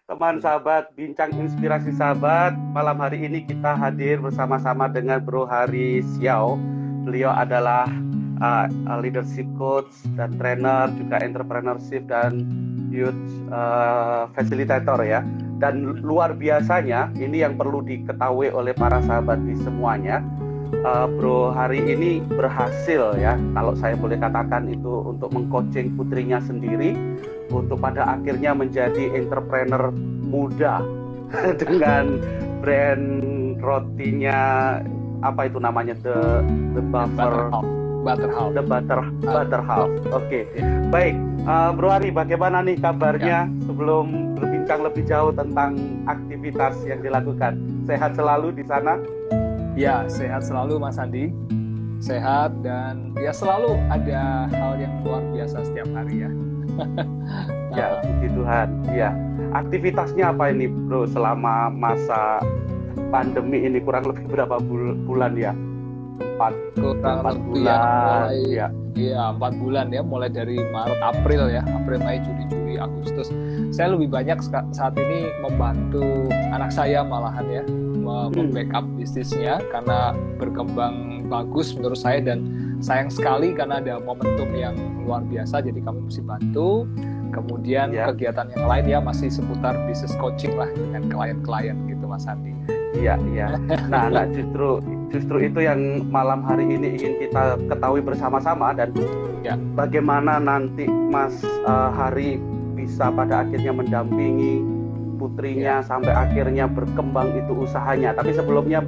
teman sahabat, bincang inspirasi sahabat. Malam hari ini kita hadir bersama-sama dengan Bro Hari Xiao. Beliau adalah leadership coach dan trainer, juga entrepreneurship dan youth facilitator ya. Dan luar biasanya, ini yang perlu diketahui oleh para sahabat di semuanya, Bro Hari ini berhasil ya, kalau saya boleh katakan itu, untuk mengcoaching putrinya sendiri untuk pada akhirnya menjadi entrepreneur muda dengan brand rotinya, apa itu namanya, the butter half. Oke. Baik, Bro Hari, bagaimana nih kabarnya sebelum berbincang lebih jauh tentang aktivitas yang dilakukan? Sehat selalu di sana? Ya, sehat selalu Mas Andi. Sehat dan ya selalu ada hal yang luar biasa setiap hari ya. Ya, puji Tuhan. Ya. Aktivitasnya apa ini, Bro, selama masa pandemi ini? Kurang lebih berapa bulan ya? 4 bulan. Ya. Iya, 4 bulan ya, mulai dari Maret, April ya, April, Mei, Juni, Juli, Agustus. Saya lebih banyak saat ini membantu anak saya malahan ya, membackup bisnisnya karena berkembang bagus menurut saya, dan sayang sekali karena ada momentum yang luar biasa, jadi kami mesti bantu. Kemudian kegiatan yang lain ya masih seputar business coaching lah dengan klien-klien gitu Mas Andi. Iya. Nah, justru itu yang malam hari ini ingin kita ketahui bersama-sama, dan bagaimana nanti Mas Hari bisa pada akhirnya mendampingi putrinya sampai akhirnya berkembang itu usahanya. Tapi sebelumnya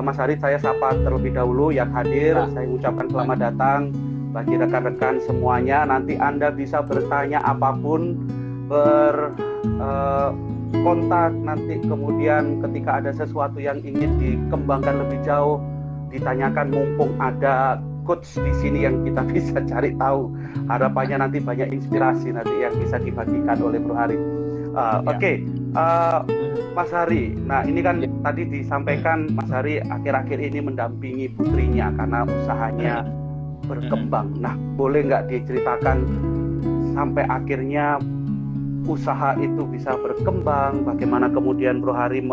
Mas Hari, saya sapa terlebih dahulu yang hadir. Saya ucapkan selamat datang bagi rekan-rekan semuanya. Nanti Anda bisa bertanya apapun, kontak nanti, kemudian ketika ada sesuatu yang ingin dikembangkan lebih jauh, ditanyakan, mumpung ada coach di sini yang kita bisa cari tahu. Harapannya nanti banyak inspirasi nanti yang bisa dibagikan oleh Bro Hari. Oke. Mas Hari, nah ini kan tadi disampaikan Mas Hari akhir-akhir ini mendampingi putrinya karena usahanya berkembang. Nah, boleh nggak diceritakan sampai akhirnya usaha itu bisa berkembang, bagaimana kemudian Bro Hari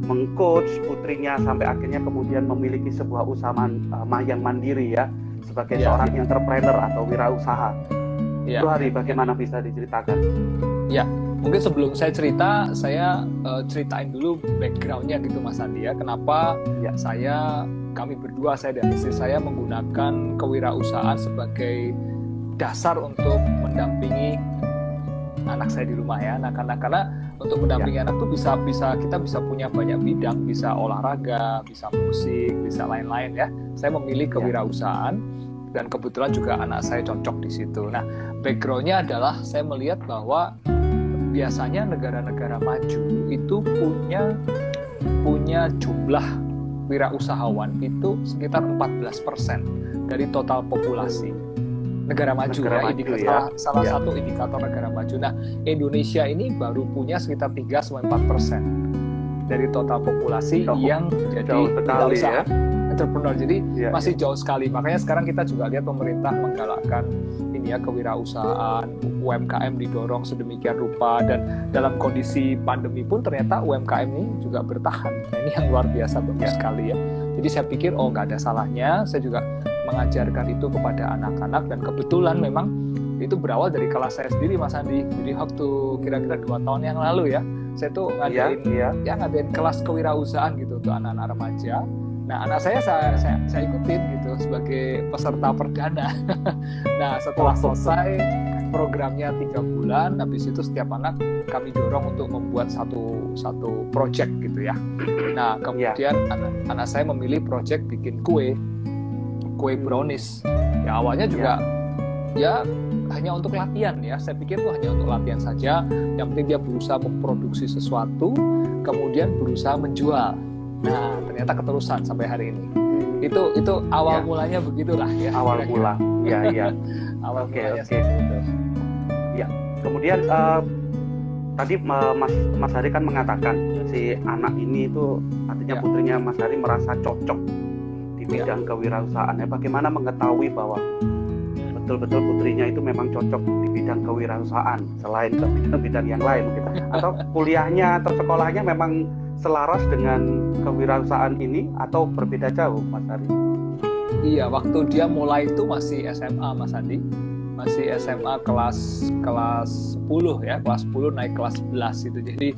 mengcoach putrinya sampai akhirnya kemudian memiliki sebuah usaha yang mandiri ya, sebagai seorang entrepreneur atau wirausaha. Bro Hari, bagaimana bisa diceritakan? Ya, mungkin sebelum saya cerita, saya ceritain dulu background-nya gitu Mas Andi ya. Kenapa kami berdua, saya dan istri saya, menggunakan kewirausahaan sebagai dasar untuk mendampingi anak saya di rumah ya. Nah, karena untuk mendampingi anak tuh bisa kita bisa punya banyak bidang, bisa olahraga, bisa musik, bisa lain-lain ya. Saya memilih kewirausahaan dan kebetulan juga anak saya cocok di situ. Nah, background-nya adalah saya melihat bahwa biasanya negara-negara maju itu punya jumlah wirausahawan itu sekitar 14% dari total populasi negara maju. Salah satu indikator negara maju. Nah, Indonesia ini baru punya sekitar 3-4% dari total populasi yang jadi wirausaha entrepreneur. Jadi masih jauh sekali. Makanya sekarang kita juga lihat pemerintah menggalakkan ini ya, kewirausahaan, UMKM didorong sedemikian rupa, dan dalam kondisi pandemi pun ternyata UMKM ini juga bertahan. Nah, ini yang luar biasa, bagus sekali ya. Jadi saya pikir nggak ada salahnya saya juga mengajarkan itu kepada anak-anak, dan kebetulan memang itu berawal dari kelas saya sendiri Mas Andi. Jadi waktu kira-kira 2 tahun yang lalu ya, saya tuh ngadain kelas kewirausahaan gitu untuk anak-anak remaja. Nah, anak saya ikutin gitu sebagai peserta perdana. Nah, setelah selesai programnya 3 bulan, habis itu setiap anak kami dorong untuk membuat satu project gitu ya. Nah, kemudian anak saya memilih project bikin kue brownies. Ya, awalnya juga ya hanya untuk latihan ya. Saya pikir itu hanya untuk latihan saja. Yang penting dia berusaha memproduksi sesuatu, kemudian berusaha menjual. Nah, ternyata keterusan sampai hari ini. Itu awal mulanya begitulah ya. Awal mula. Iya. Awal mulanya. Ya. Kemudian tadi Mas Hari kan mengatakan si anak ini itu artinya putrinya Mas Hari merasa cocok di bidang kewirausahaan. Bagaimana mengetahui bahwa betul-betul putrinya itu memang cocok di bidang kewirausahaan selain ke bidang-bidang yang lain mungkin. Atau kuliahnya atau sekolahnya memang selaras dengan kewirausahaan ini atau berbeda jauh, Mas Ari? Iya, waktu dia mulai itu masih SMA, Mas Andi. Masih SMA kelas 10 ya, kelas 10 naik kelas 11 itu. Jadi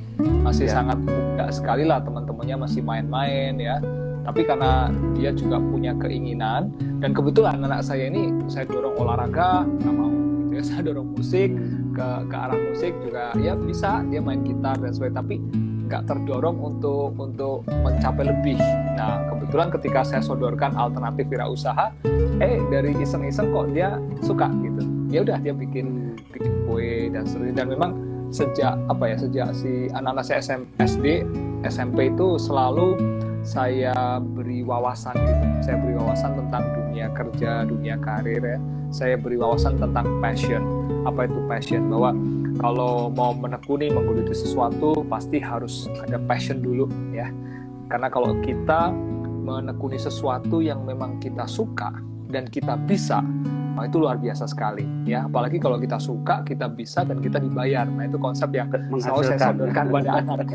masih sangat muda sekali lah, teman-temannya masih main-main ya. Tapi karena dia juga punya keinginan, dan kebetulan anak saya ini saya dorong olahraga nggak mau gitu ya, saya dorong musik ke arah musik juga ya bisa, dia main gitar dan sebagainya, tapi nggak terdorong untuk mencapai lebih. Nah kebetulan ketika saya sodorkan alternatif wirausaha, dari iseng-iseng kok dia suka gitu. Ya udah dia bikin kue dan seterusnya. Dan memang sejak si anak-anak saya SD, SMP itu selalu saya beri wawasan gitu. Saya beri wawasan tentang dunia kerja, dunia karir ya. Saya beri wawasan tentang passion. Apa itu passion? Bahwa kalau mau menekuni, menggeluti sesuatu pasti harus ada passion dulu ya. Karena kalau kita menekuni sesuatu yang memang kita suka dan kita bisa, nah itu luar biasa sekali ya. Apalagi kalau kita suka, kita bisa, dan kita dibayar. Nah itu konsep yang selalu saya sodorkan pada anak.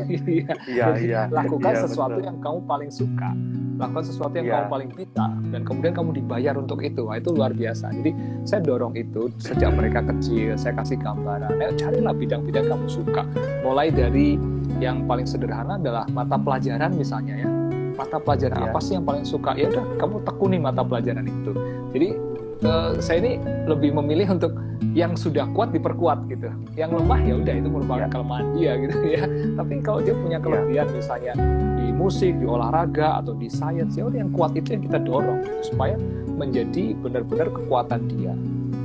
Lakukan sesuatu yang kamu paling suka, lakukan sesuatu yang kamu paling bisa, dan kemudian kamu dibayar untuk itu. Nah itu luar biasa. Jadi saya dorong itu sejak mereka kecil. Saya kasih gambaran, carilah bidang-bidang kamu suka. Mulai dari yang paling sederhana adalah mata pelajaran misalnya ya. Mata pelajaran apa sih yang paling suka? Ya udah, kamu tekuni mata pelajaran itu. Jadi saya ini lebih memilih untuk yang sudah kuat diperkuat gitu. Yang lemah ya udah, itu merupakan kelemahan dia gitu ya. Tapi kalau dia punya kelebihan misalnya di musik, di olahraga atau di sains, ya udah yang kuat itu yang kita dorong gitu, supaya menjadi benar-benar kekuatan dia.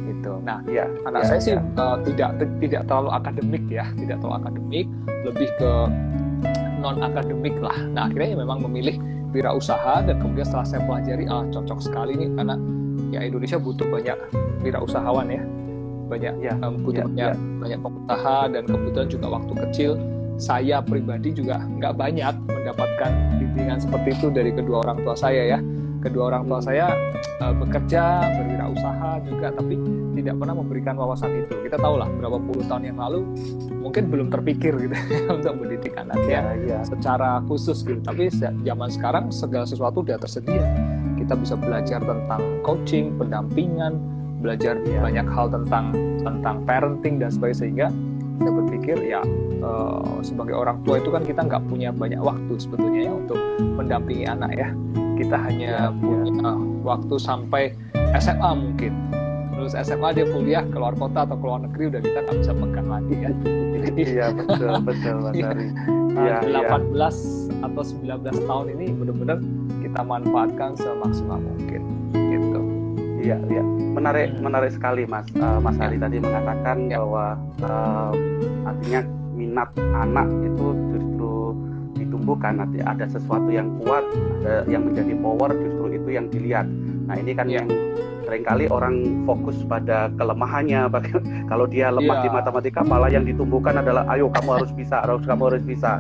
Gitu. Nah, anak saya sih tidak terlalu akademik ya, tidak terlalu akademik, lebih ke non akademik lah. Nah akhirnya memang memilih wirausaha, dan kemudian setelah saya pelajari cocok sekali nih, karena ya Indonesia butuh banyak wirausahawan ya, banyak banyak pengusaha, dan kebetulan juga waktu kecil saya pribadi juga nggak banyak mendapatkan bimbingan seperti itu dari kedua orang tua saya ya. Kedua orang tua saya bekerja, berwirausaha juga, tapi tidak pernah memberikan wawasan itu. Kita tahu lah berapa puluh tahun yang lalu mungkin belum terpikir gitu untuk mendidik anaknya secara khusus gitu. Tapi zaman sekarang segala sesuatu sudah tersedia. Kita bisa belajar tentang coaching, pendampingan, belajar banyak hal tentang parenting dan sebagainya, sehingga saya berpikir sebagai orang tua itu kan kita nggak punya banyak waktu sebetulnya ya untuk mendampingi anak ya. Kita hanya punya waktu sampai SMA mungkin. Terus SMA dia kuliah keluar kota atau keluar negeri, udah kita nggak bisa pegang lagi ya. Iya betul Mas Ari. 18 atau 19 tahun ini benar-benar kita manfaatkan semaksimal mungkin gitu. Iya. Menarik sekali Mas Ari tadi mengatakan bahwa artinya minat anak itu justru ditumbuhkan, nanti ada sesuatu yang kuat, ada yang menjadi power, justru itu yang dilihat. Nah ini kan yang seringkali orang fokus pada kelemahannya. Kalau dia lemah di matematika, malah yang ditumbuhkan adalah ayo kamu harus bisa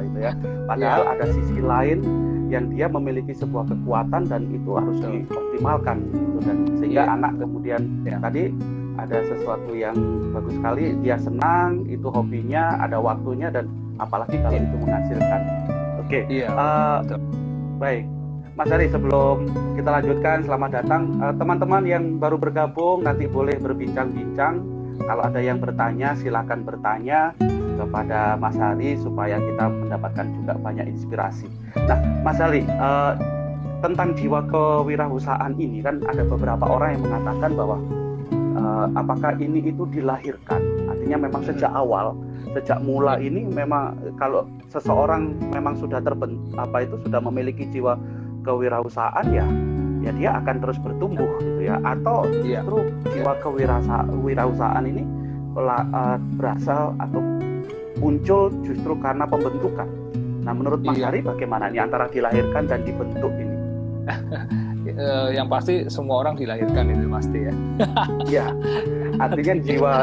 gitu ya. Padahal ada sisi lain yang dia memiliki sebuah kekuatan, dan itu harus dioptimalkan gitu. Dan sehingga anak kemudian tadi ada sesuatu yang bagus sekali, dia senang, itu hobinya, ada waktunya, dan apalagi kalau itu menghasilkan. Oke. Baik Mas Ari, sebelum kita lanjutkan, selamat datang teman-teman yang baru bergabung, nanti boleh berbincang-bincang. Kalau ada yang bertanya, silakan bertanya kepada Mas Ari supaya kita mendapatkan juga banyak inspirasi. Nah Mas Ari, tentang jiwa kewirausahaan ini kan ada beberapa orang yang mengatakan bahwa apakah ini itu dilahirkan, artinya memang sejak awal, sejak mula ini memang kalau seseorang memang sudah sudah memiliki jiwa kewirausahaan ya dia akan terus bertumbuh gitu ya, atau justru jiwa kewirausahaan ini berasal atau muncul justru karena pembentukan. Nah menurut Mas Ari bagaimana ini antara dilahirkan dan dibentuk ini? Yang pasti semua orang dilahirkan itu pasti ya. Iya, artinya jiwa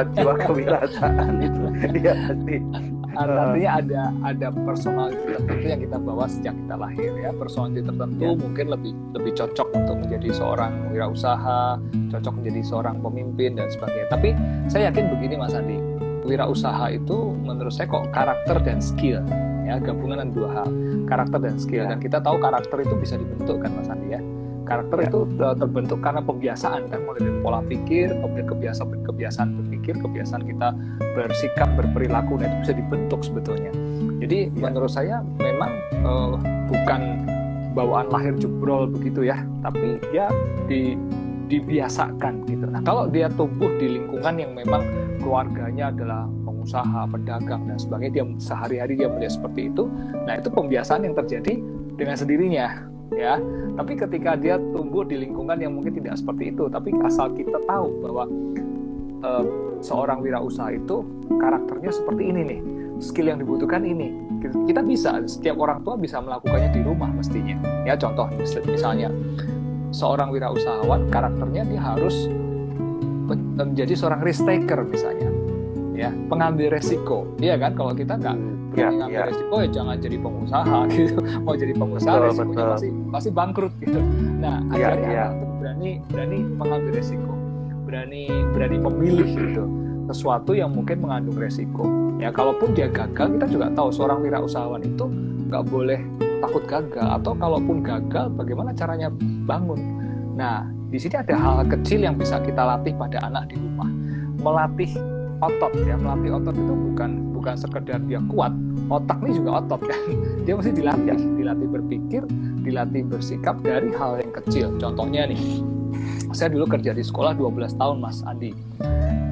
kewirausahaan itu dia pasti Artinya ada personality tertentu yang kita bawa sejak kita lahir ya. Personality tertentu mungkin lebih cocok untuk menjadi seorang wirausaha, cocok menjadi seorang pemimpin dan sebagainya. Tapi saya yakin begini Mas Andi, wirausaha itu menurut saya kok karakter dan skill ya, gabungan dua hal, karakter dan skill. Dan kita tahu karakter itu bisa dibentuk kan Mas Andi ya. Karakter itu terbentuk karena pembiasaan kan, mulai dari pola pikir, kemudian kebiasaan berpikir, kebiasaan kita bersikap, berperilaku, dan itu bisa dibentuk sebetulnya. Jadi menurut saya memang bukan bawaan lahir jebrol begitu ya, tapi dia dibiasakan gitu. Nah kalau dia tumbuh di lingkungan yang memang keluarganya adalah pengusaha, pedagang dan sebagainya, dia sehari-hari dia melihat seperti itu, nah itu pembiasaan yang terjadi dengan sendirinya ya. Tapi ketika dia tumbuh di lingkungan yang mungkin tidak seperti itu, tapi asal kita tahu bahwa seorang wirausaha itu karakternya seperti ini nih, skill yang dibutuhkan ini, kita bisa, setiap orang tua bisa melakukannya di rumah mestinya ya. Contoh misalnya seorang wirausahawan karakternya dia harus menjadi seorang risk taker misalnya ya, pengambil resiko, iya kan? Kalau kita nggak mengambil resiko ya jangan jadi pengusaha gitu. Mau jadi pengusaha resikonya pasti bangkrut gitu. Nah ajarin anak untuk berani mengambil resiko, berani memilih gitu sesuatu yang mungkin mengandung resiko ya. Kalaupun dia gagal, kita juga tahu seorang wirausahawan itu nggak boleh takut gagal, atau kalaupun gagal bagaimana caranya bangun. Nah di sini ada hal kecil yang bisa kita latih pada anak di rumah, melatih otot ya. Melatih otot itu bukan sekedar dia kuat, otak ini juga otot kan. Dia mesti dilatih berpikir, dilatih bersikap dari hal yang kecil. Contohnya nih, saya dulu kerja di sekolah 12 tahun Mas Andi.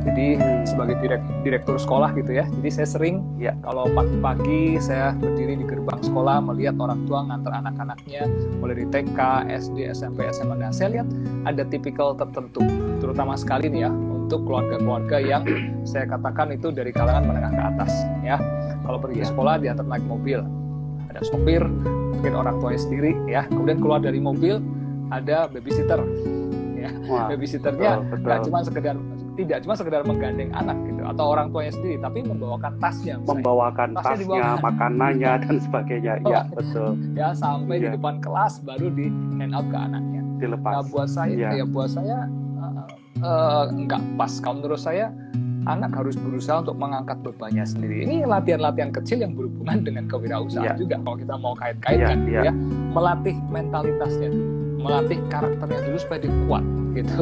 Jadi sebagai direktur sekolah gitu ya. Jadi saya sering kalau pagi-pagi saya berdiri di gerbang sekolah melihat orang tua ngantar anak-anaknya mulai dari TK, SD, SMP, SMA. Nah, saya lihat ada tipikal tertentu, terutama sekali nih ya untuk keluarga-keluarga yang saya katakan itu dari kalangan menengah ke atas ya. Kalau pergi sekolah diantar naik mobil, ada sopir, mungkin orang tuanya sendiri ya. Kemudian keluar dari mobil ada babysitter ya. Babysitternya tidak cuma sekedar menggandeng anak gitu atau orang tuanya sendiri, tapi membawakan tasnya misalnya. Membawakan tasnya, makanannya dan sebagainya. Iya, betul. Ya, sampai di depan kelas baru di hand out ke anaknya. Dilepas. Nah, buat saya enggak pas. Kalau menurut saya anak harus berusaha untuk mengangkat bebannya sendiri. Ini latihan-latihan kecil yang berhubungan dengan kewirausahaan juga. Kalau kita mau kait-kaitkan ya, melatih mentalitasnya dulu, melatih karakternya dulu supaya dia kuat gitu.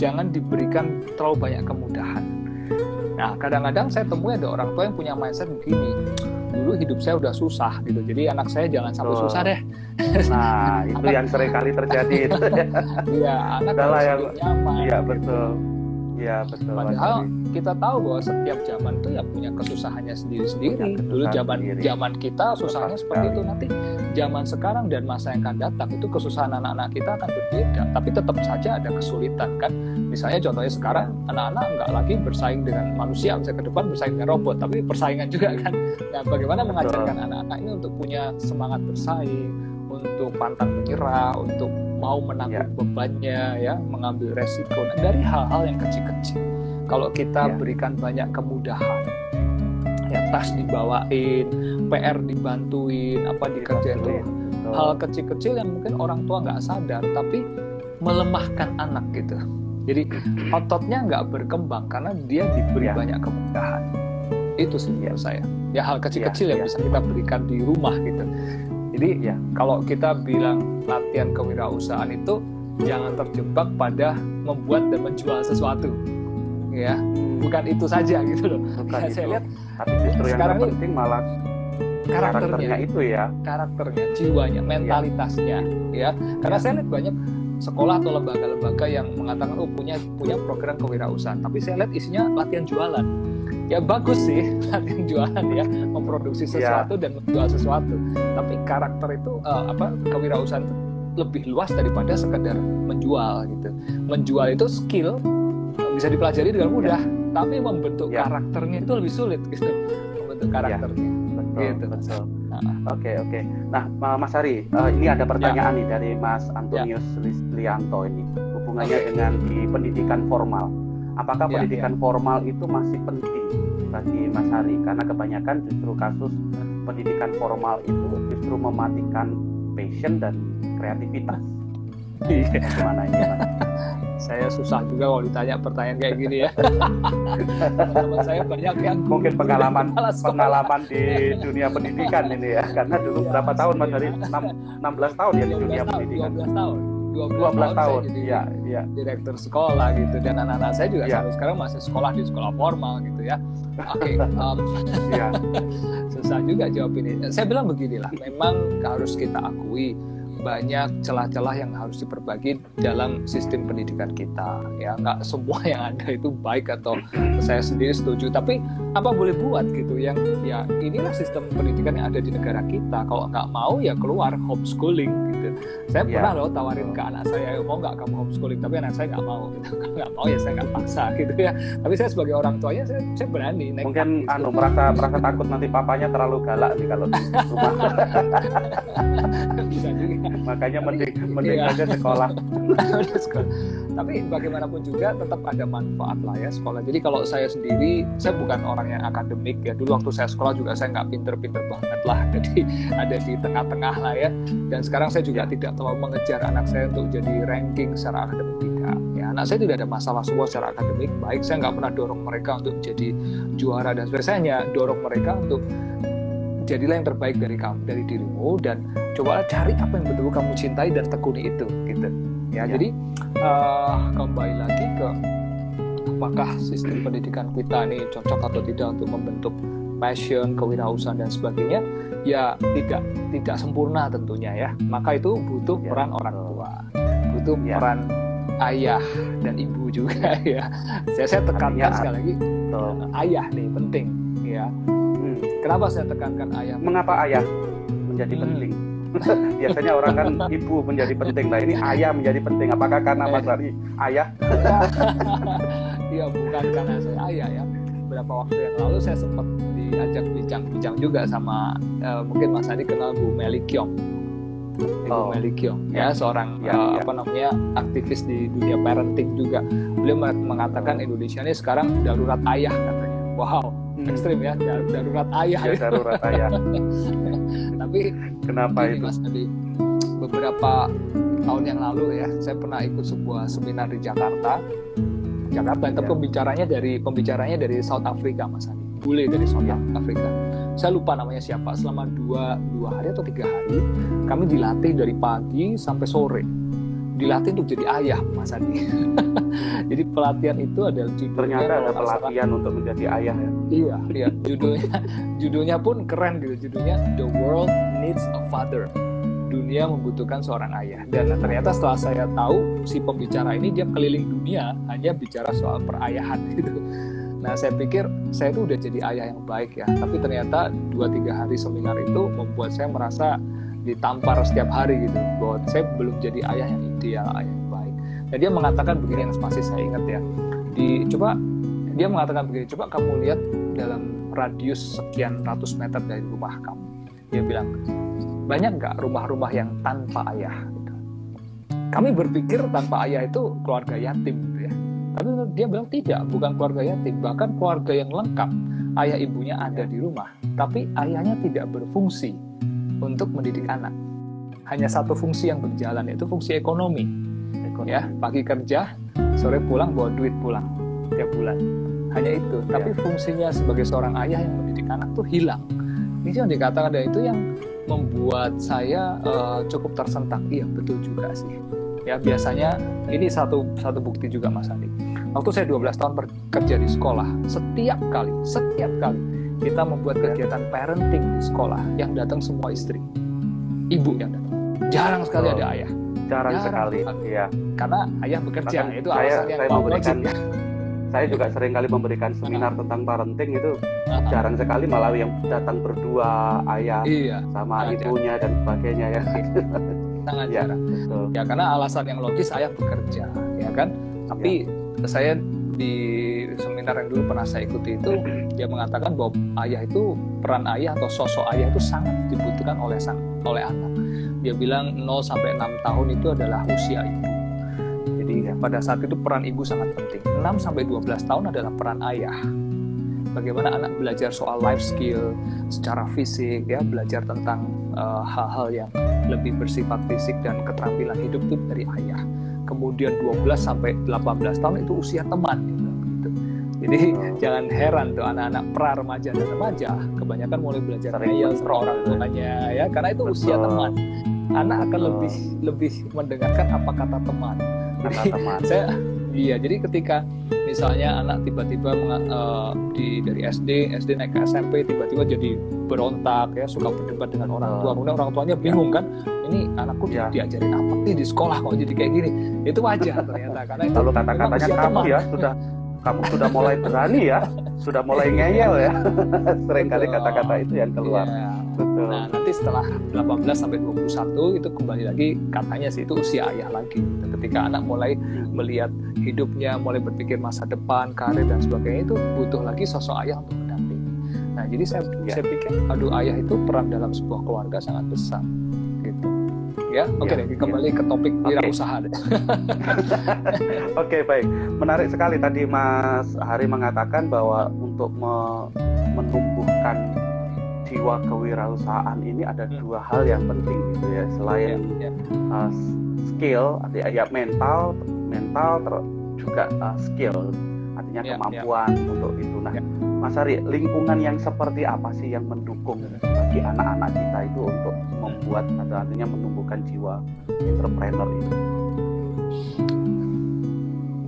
Jangan diberikan terlalu banyak kemudahan. Nah, kadang-kadang saya temui ada orang tua yang punya mindset begini, dulu hidup saya udah susah gitu, jadi anak saya jangan sampai susah deh. Nah, itu yang sering kali terjadi. Iya, anak harus hidup nyaman. Iya, betul. Iya, betul. Padahal kita tahu bahwa setiap zaman itu ya punya kesusahannya sendiri-sendiri. Dulu zaman kita susahnya seperti itu, nanti zaman sekarang dan masa yang akan datang itu kesusahan anak-anak kita akan berbeda, tapi tetap saja ada kesulitan kan. Misalnya contohnya sekarang anak-anak nggak lagi bersaing dengan manusia, misalnya ke depan bersaing dengan robot, tapi persaingan juga kan. Nah, bagaimana mengajarkan anak-anak ini untuk punya semangat bersaing, untuk pantang menyerah, untuk mau menanggung bebannya ya, mengambil resiko. Nah, dari hal-hal yang kecil-kecil kalau kita berikan banyak kemudahan ya, tas dibawain, PR dibantuin, apa dikerjain, itu hal kecil-kecil yang mungkin orang tua nggak sadar tapi melemahkan anak gitu. Jadi ototnya nggak berkembang karena dia diberi banyak kemudahan. Itu sih menurut saya ya, hal kecil-kecil yang bisa kita berikan di rumah gitu. Jadi kalau kita bilang latihan kewirausahaan itu jangan terjebak pada membuat dan menjual sesuatu, ya bukan itu saja gitu loh. Ya, saya lihat tapi justru yang terpenting malah karakternya itu ya, karakternya, jiwanya, mentalitasnya, ya. Karena saya lihat banyak sekolah atau lembaga-lembaga yang mengatakan punya program kewirausahaan, tapi saya lihat isinya latihan jualan. Ya bagus sih latihan jualan ya, memproduksi sesuatu dan menjual sesuatu. Tapi karakter itu kewirausahaan itu lebih luas daripada sekedar menjual gitu. Menjual itu skill bisa dipelajari dengan mudah, tapi membentuk karakternya itu lebih sulit gitu. Membentuk karakternya. Betul. Oke. Nah, Mas Hari, ini ada pertanyaan nih dari Mas Antonius Lianto ini. Hubungannya dengan di pendidikan formal. Apakah pendidikan formal itu masih penting bagi Mas Hari, karena kebanyakan justru kasus pendidikan formal itu justru mematikan passion dan kreativitas. Iya. Gimana ini, Mas? Saya susah juga kalau ditanya pertanyaan kayak gini ya. Teman saya banyak yang mungkin pengalaman di dunia pendidikan ini ya, karena dulu berapa tahun Mas Hari? 16 tahun ya di dunia pendidikan. 12 tahun. Iya. Direktur sekolah gitu, dan anak-anak saya juga sampai sekarang masih sekolah di sekolah formal gitu ya. Oke. Susah juga jawab ini. Saya bilang beginilah, memang harus kita akui banyak celah-celah yang harus diperbaiki dalam sistem pendidikan kita. Ya, nggak semua yang ada itu baik, atau saya sendiri setuju. Tapi apa boleh buat gitu, yang ya inilah sistem pendidikan yang ada di negara kita. Kalau nggak mau ya keluar homeschooling gitu. Saya pernah loh tawarin ke anak saya, mau nggak kamu homeschooling? Tapi anak saya nggak mau. Gitu. Kalau nggak mau ya saya nggak paksa gitu ya. Tapi saya sebagai orang tuanya saya berani. Mungkin gitu. merasa takut nanti papanya terlalu galak nih kalau di rumah. Bisa juga. Makanya mending aja sekolah. Tapi bagaimanapun juga tetap ada manfaat lah ya sekolah. Jadi kalau saya sendiri, saya bukan orang yang akademik ya. Dulu waktu saya sekolah juga saya nggak pinter-pinter banget lah. Jadi ada di tengah-tengah lah ya. Dan sekarang saya juga tidak terlalu mengejar anak saya untuk jadi ranking secara akademik, tidak. Ya, anak saya tidak ada masalah semua secara akademik. Baik, saya nggak pernah dorong mereka untuk jadi juara dan sebagainya. Saya hanya dorong mereka untuk jadilah yang terbaik dari kamu, dari dirimu, dan cobalah cari apa yang betul kamu cintai dan tekuni itu, gitu. Ya. Jadi kembali lagi ke apakah sistem pendidikan kita ini cocok atau tidak untuk membentuk passion, kewirausahaan dan sebagainya. Ya tidak sempurna tentunya ya. Maka itu butuh peran orang tua, butuh peran ayah dan ibu juga ya. Saya tekankan sekali lagi, ayah nih penting ya. Kenapa saya tekankan ayah? Mengapa ayah menjadi penting? Biasanya orang kan ibu menjadi penting. Nah ini ayah menjadi penting. Apakah karena Mas Hari ayah? Iya, bukan karena saya ayah ya. Beberapa waktu yang lalu saya sempat diajak bincang-bincang juga sama mungkin Mas Hari kenal Bu Meli Kyong. Bu Meli Kyong ya, seorang aktivis di dunia parenting juga. Beliau mengatakan Indonesia ini sekarang darurat ayah katanya. Wow, ekstrim ya, darurat ayah. Ya, darurat ayah. Tapi kenapa itu? Mas Adi, beberapa tahun yang lalu ya, saya pernah ikut sebuah seminar di Jakarta. Itu pembicaranya dari South Africa, Mas Adi. Bule dari South Africa. Saya lupa namanya siapa. Selama dua hari atau 3 hari, kami dilatih dari pagi sampai sore. Dilatih untuk jadi ayah, Mas Adi. Jadi pelatihan itu adalah judulnya. Ternyata ada pelatihan untuk menjadi ayah ya. Iya. Judulnya pun keren gitu. Judulnya The World Needs a Father. Dunia membutuhkan seorang ayah. Dan ternyata setelah saya tahu si pembicara ini dia keliling dunia hanya bicara soal perayahan gitu. Nah saya pikir saya itu udah jadi ayah yang baik ya. Tapi ternyata 2-3 hari seminar itu membuat saya merasa ditampar setiap hari gitu, bahwa saya belum jadi ayah yang ideal, ayah yang baik. Dan dia mengatakan begini, yang masih saya ingat ya. Dia mengatakan begini, coba kamu lihat dalam radius sekian ratus meter dari rumah kamu. Dia bilang, banyak nggak rumah-rumah yang tanpa ayah? Gitu. Kami berpikir tanpa ayah itu keluarga yatim gitu ya. Tapi dia bilang tidak, bukan keluarga yatim, bahkan keluarga yang lengkap. Ayah ibunya ada di rumah, tapi ayahnya tidak berfungsi untuk mendidik anak. Hanya satu fungsi yang berjalan, yaitu fungsi ekonomi. Ya, pagi kerja, sore pulang bawa duit pulang tiap bulan. Hanya itu. Tapi fungsinya sebagai seorang ayah yang mendidik anak tuh hilang. Itu yang dikatakan, dan itu yang membuat saya cukup tersentak. Iya, betul juga sih. Ya, biasanya ini satu bukti juga Mas Andi. Waktu saya 12 tahun bekerja di sekolah, setiap kali kita membuat kegiatan parenting di sekolah, yang datang semua istri, ibu yang datang. Jarang sekali ada ayah. Jarang sekali. Iya. Karena ayah bekerja. Bahkan itu alasan yang memberikan. Saya juga sering kali memberikan seminar tentang parenting, itu jarang sekali malah yang datang berdua, ayah sama ibunya dan sebagainya ya. Sangat jarang. Betul. Ya karena alasan yang logis, ayah bekerja, ya kan. Tapi saya di seminar yang dulu pernah saya ikuti itu, dia mengatakan bahwa ayah itu, peran ayah atau sosok ayah itu sangat dibutuhkan oleh anak. Dia bilang 0-6 tahun itu adalah usia ibu. Jadi pada saat itu peran ibu sangat penting. 6-12 tahun adalah peran ayah. bagaimana anak belajar soal life skill secara fisik, ya, belajar tentang hal-hal yang lebih bersifat fisik dan keterampilan hidup itu dari ayah. Kemudian 12 sampai 18 tahun itu usia teman, gitu. Jadi jangan heran tuh anak-anak pra remaja dan remaja kebanyakan mulai belajar ngeyel sama orang tuanya, ya, karena itu usia teman. Anak akan lebih mendengarkan apa kata teman. Jadi ketika misalnya anak tiba-tiba dari SD naik ke SMP tiba-tiba jadi berontak, ya, suka berdebat dengan orang tua, kemudian orang tuanya bingung kan, ini anakku diajarin apa sih di sekolah kok jadi kayak gini. Itu wajar ternyata, karena itu kalau kata-katanya kamu ya kamu sudah mulai berani ya, sudah mulai ngeyel ya. Seringkali kata-kata itu yang keluar. Ya. Nah, nanti setelah 18 sampai 21 itu kembali lagi, katanya sih itu usia ayah lagi. Ketika anak mulai melihat hidupnya, mulai berpikir masa depan, karir dan sebagainya, itu butuh lagi sosok ayah untuk mendampingi. Nah, jadi saya pikir ayah itu peran dalam sebuah keluarga sangat besar gitu. Ya, oke deh, kembali ke topik wirausaha deh. Oke, baik. Menarik sekali tadi Mas Hari mengatakan bahwa untuk menumbuhkan jiwa kewirausahaan ini ada dua hal yang penting gitu ya, selain skill, artinya mental juga skill, artinya kemampuan untuk itu. Nah, Mas Hari, lingkungan yang seperti apa sih yang mendukung bagi anak-anak kita itu untuk membuat atau artinya menumbuhkan jiwa entrepreneur itu?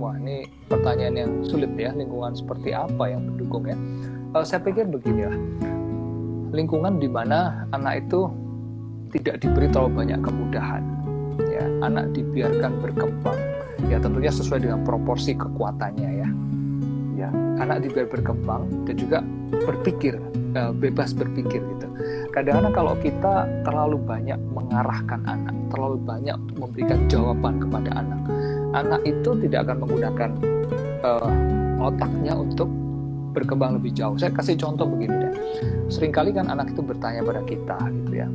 Wah, ini pertanyaan yang sulit ya, lingkungan seperti apa yang mendukung ya. Saya pikir begini lah, lingkungan di mana anak itu tidak diberi terlalu banyak kemudahan, ya, anak dibiarkan berkembang, ya tentunya sesuai dengan proporsi kekuatannya, ya. Anak dibiarkan berkembang dan juga berpikir, bebas berpikir gitu. Kadang-kadang kalau kita terlalu banyak mengarahkan anak, terlalu banyak memberikan jawaban kepada anak itu tidak akan menggunakan otaknya untuk berkembang lebih jauh. Saya kasih contoh begini deh. Seringkali kan anak itu bertanya pada kita gitu ya.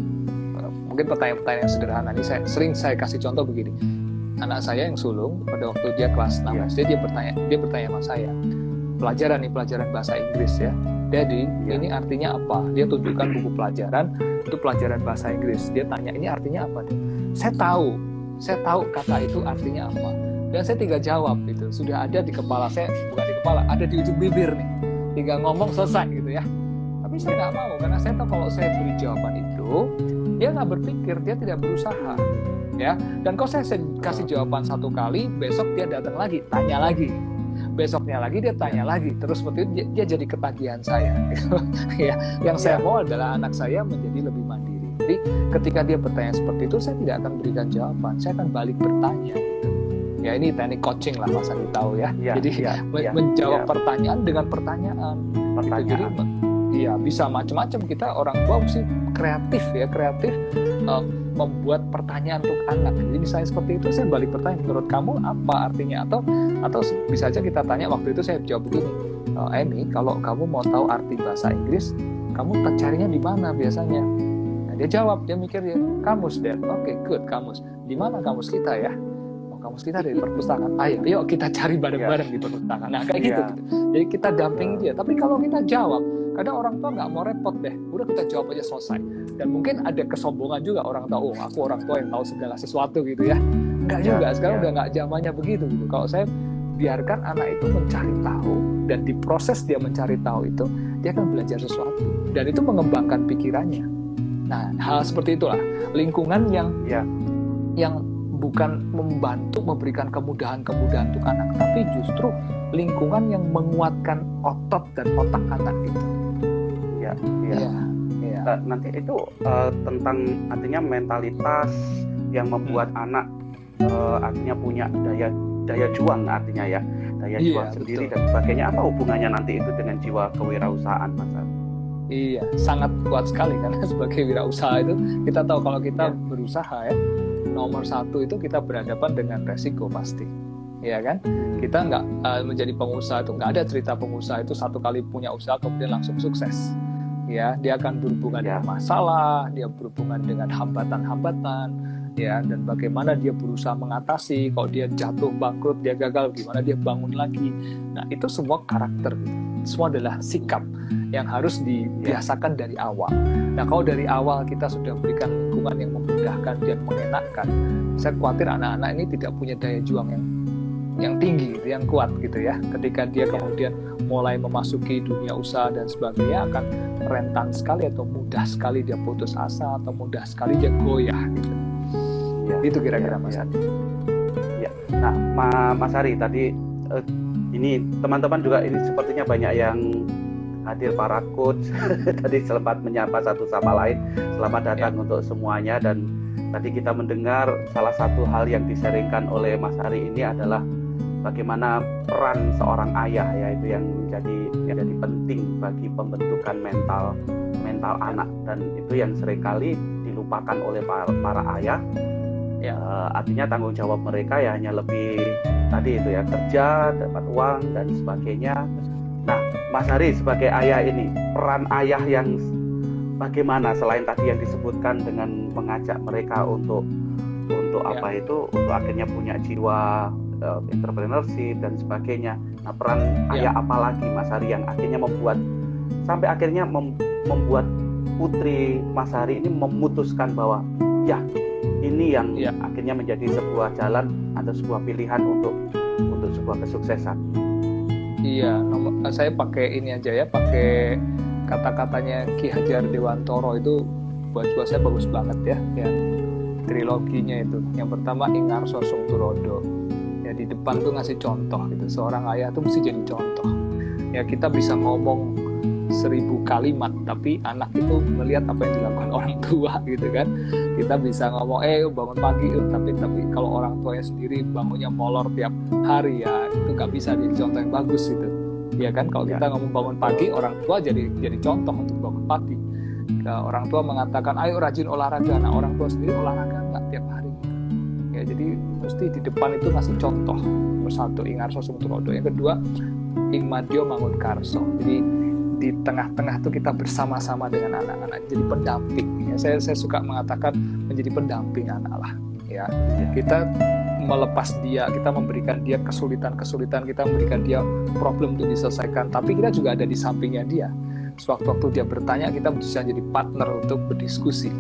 Mungkin pertanyaan-pertanyaan yang sederhana ini saya kasih contoh begini. Anak saya yang sulung pada waktu dia kelas 6 SD dia bertanya sama saya. Pelajaran bahasa Inggris ya. Daddy, ini artinya apa? Dia tunjukkan buku pelajaran, itu pelajaran bahasa Inggris. Dia tanya, ini artinya apa? Saya tahu kata itu artinya apa. Dan saya tinggal jawab gitu. Sudah ada di kepala saya, bukan di kepala, ada di ujung bibir nih. Tinggal ngomong selesai gitu ya. Tapi saya nggak mau, karena saya tahu kalau saya beri jawaban itu, dia nggak berpikir, dia tidak berusaha, ya. Dan kalau saya kasih jawaban satu kali, besok dia datang lagi, tanya lagi, besoknya lagi dia tanya lagi, terus seperti itu dia jadi ketagihan saya. Ya, yang saya mau adalah anak saya menjadi lebih mandiri. Jadi ketika dia bertanya seperti itu, saya tidak akan berikan jawaban, saya akan balik bertanya. Gitu. Ya ini teknik coaching lah Mas Andi tahu ya. Jadi menjawab pertanyaan dengan pertanyaan. Gitu. Jadi iya bisa macam-macam, kita orang tua mesti kreatif membuat pertanyaan untuk anak. Jadi misalnya seperti itu saya balik bertanya, menurut kamu apa artinya, atau bisa aja kita tanya, waktu itu saya jawab begini, Amy, kalau kamu mau tahu arti bahasa Inggris, kamu carinya di mana biasanya? Nah, dia jawab, dia mikir ya, kamus Dad. Oke, good, kamus. Di mana kamus kita ya? Kamus kita dari perpustakaan. Ayo kita cari bareng-bareng di perpustakaan. Nah kayak gitu. Jadi kita dampingi dia. Tapi kalau kita jawab, kadang orang tua nggak mau repot deh. Udah kita jawab aja selesai. Dan mungkin ada kesombongan juga orang tua. Oh aku orang tua yang tahu segala sesuatu gitu ya. Enggak juga. Sekarang udah nggak zamannya begitu gitu. Kalau saya biarkan anak itu mencari tahu, dan di proses dia mencari tahu itu dia akan belajar sesuatu. Dan itu mengembangkan pikirannya. Nah hal seperti itulah lingkungan yang bukan membantu memberikan kemudahan-kemudahan untuk anak, tapi justru lingkungan yang menguatkan otot dan otak anak itu. Nanti itu tentang artinya mentalitas yang membuat anak artinya punya daya juang, artinya ya daya juang sendiri dan sebagainya. Apa hubungannya nanti itu dengan jiwa kewirausahaan, Mas? Iya, sangat kuat sekali karena sebagai wirausaha itu kita tahu kalau kita berusaha ya. Nomor satu itu kita berhadapan dengan resiko pasti, ya kan? Kita nggak menjadi pengusaha itu nggak ada cerita pengusaha itu satu kali punya usaha kemudian langsung sukses, ya. Dia akan berhubungan dengan masalah, dia berhubungan dengan hambatan-hambatan, ya. Dan bagaimana dia berusaha mengatasi. Kalau dia jatuh bangkrut, dia gagal, gimana dia bangun lagi. Nah itu semua karakter. Gitu. semua adalah sikap yang harus dibiasakan dari awal. Nah, kalau dari awal kita sudah berikan lingkungan yang memudahkan dan mengenakkan, saya khawatir anak-anak ini tidak punya daya juang yang tinggi, yang kuat gitu ya. Ketika dia kemudian mulai memasuki dunia usaha dan sebagainya, akan rentan sekali atau mudah sekali dia putus asa atau mudah sekali dia goyah gitu. Itu kira-kira Mas Adi. Ya. Nah, Mas Ari tadi ini teman-teman juga ini sepertinya banyak yang hadir, para coach tadi sempat menyapa satu sama lain. Selamat datang untuk semuanya. Dan tadi kita mendengar salah satu hal yang diseringkan oleh Mas Ari ini adalah bagaimana peran seorang ayah, yaitu yang menjadi penting bagi pembentukan mental anak, dan itu yang seringkali dilupakan oleh para ayah. Artinya tanggung jawab mereka ya hanya lebih tadi itu ya, kerja, dapat uang dan sebagainya. Nah, Mas Hari sebagai ayah ini, peran ayah yang bagaimana selain tadi yang disebutkan dengan mengajak mereka untuk untuk akhirnya punya jiwa entrepreneurship dan sebagainya. Nah, peran ayah apa lagi Mas Hari yang akhirnya sampai akhirnya membuat putri Mas Hari ini memutuskan bahwa ya ini yang akhirnya menjadi sebuah jalan atau sebuah pilihan untuk sebuah kesuksesan. Iya, saya pakai ini aja ya, pakai kata-katanya Ki Hajar Dewantoro itu buat saya bagus banget ya, yang triloginya itu. Yang pertama Ingarso Sung Turodo. Ya di depan tuh ngasih contoh gitu. Seorang ayah tuh mesti jadi contoh. Ya kita bisa ngomong 1000 kalimat, tapi anak itu melihat apa yang dilakukan orang tua gitu kan. Kita bisa ngomong bangun pagi, tapi kalau orang tuanya sendiri bangunnya molor tiap hari, ya itu nggak bisa jadi contoh yang bagus gitu. Ya kan, kalau kita ngomong bangun pagi, orang tua jadi contoh untuk bangun pagi. Orang tua mengatakan ayo rajin olahraga, nah orang tua sendiri olahraga nggak tiap hari gitu. Ya jadi mesti di depan itu ngasih contoh. Nomor 1 Ingarso Sung Turodo, yang kedua Ingmadio Mangunkarso. Jadi di tengah-tengah tuh kita bersama-sama dengan anak-anak, jadi pendamping. Ya, saya suka mengatakan menjadi pendamping anak lah. Ya, kita melepas dia, kita memberikan dia kesulitan, kita memberikan dia problem untuk diselesaikan, tapi kita juga ada di sampingnya dia. Sewaktu-waktu dia bertanya, kita bisa jadi partner untuk berdiskusi.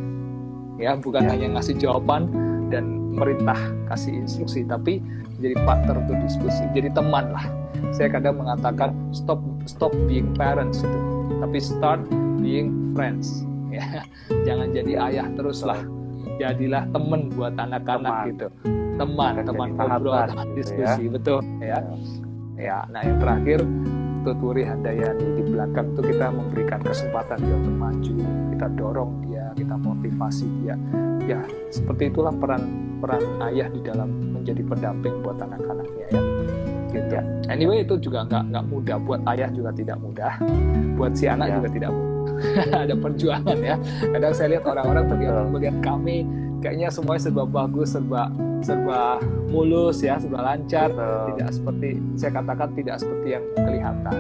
Ya, bukan hanya ngasih jawaban dan merintah, kasih instruksi, tapi jadi partner untuk diskusi, jadi teman lah. Saya kadang mengatakan stop being parents itu, tapi start being friends. Ya, jangan jadi ayah terus lah, jadilah teman buat anak-anak gitu. Teman ngobrol, teman diskusi, betul ya. Ya, nah yang terakhir Tuturi Handayani, di belakang tuh kita memberikan kesempatan dia untuk maju, kita dorong dia, kita motivasi dia. Ya, seperti itulah peran ayah di dalam menjadi pendamping buat anak-anaknya ya. Gitu. Anyway, itu juga nggak mudah, buat ayah juga tidak mudah, buat si anak juga tidak mudah. Ada perjuangan ya. Kadang saya lihat orang-orang melihat kami kayaknya semuanya serba bagus, serba mulus ya, serba lancar. Tidak seperti, saya katakan tidak seperti yang kelihatan.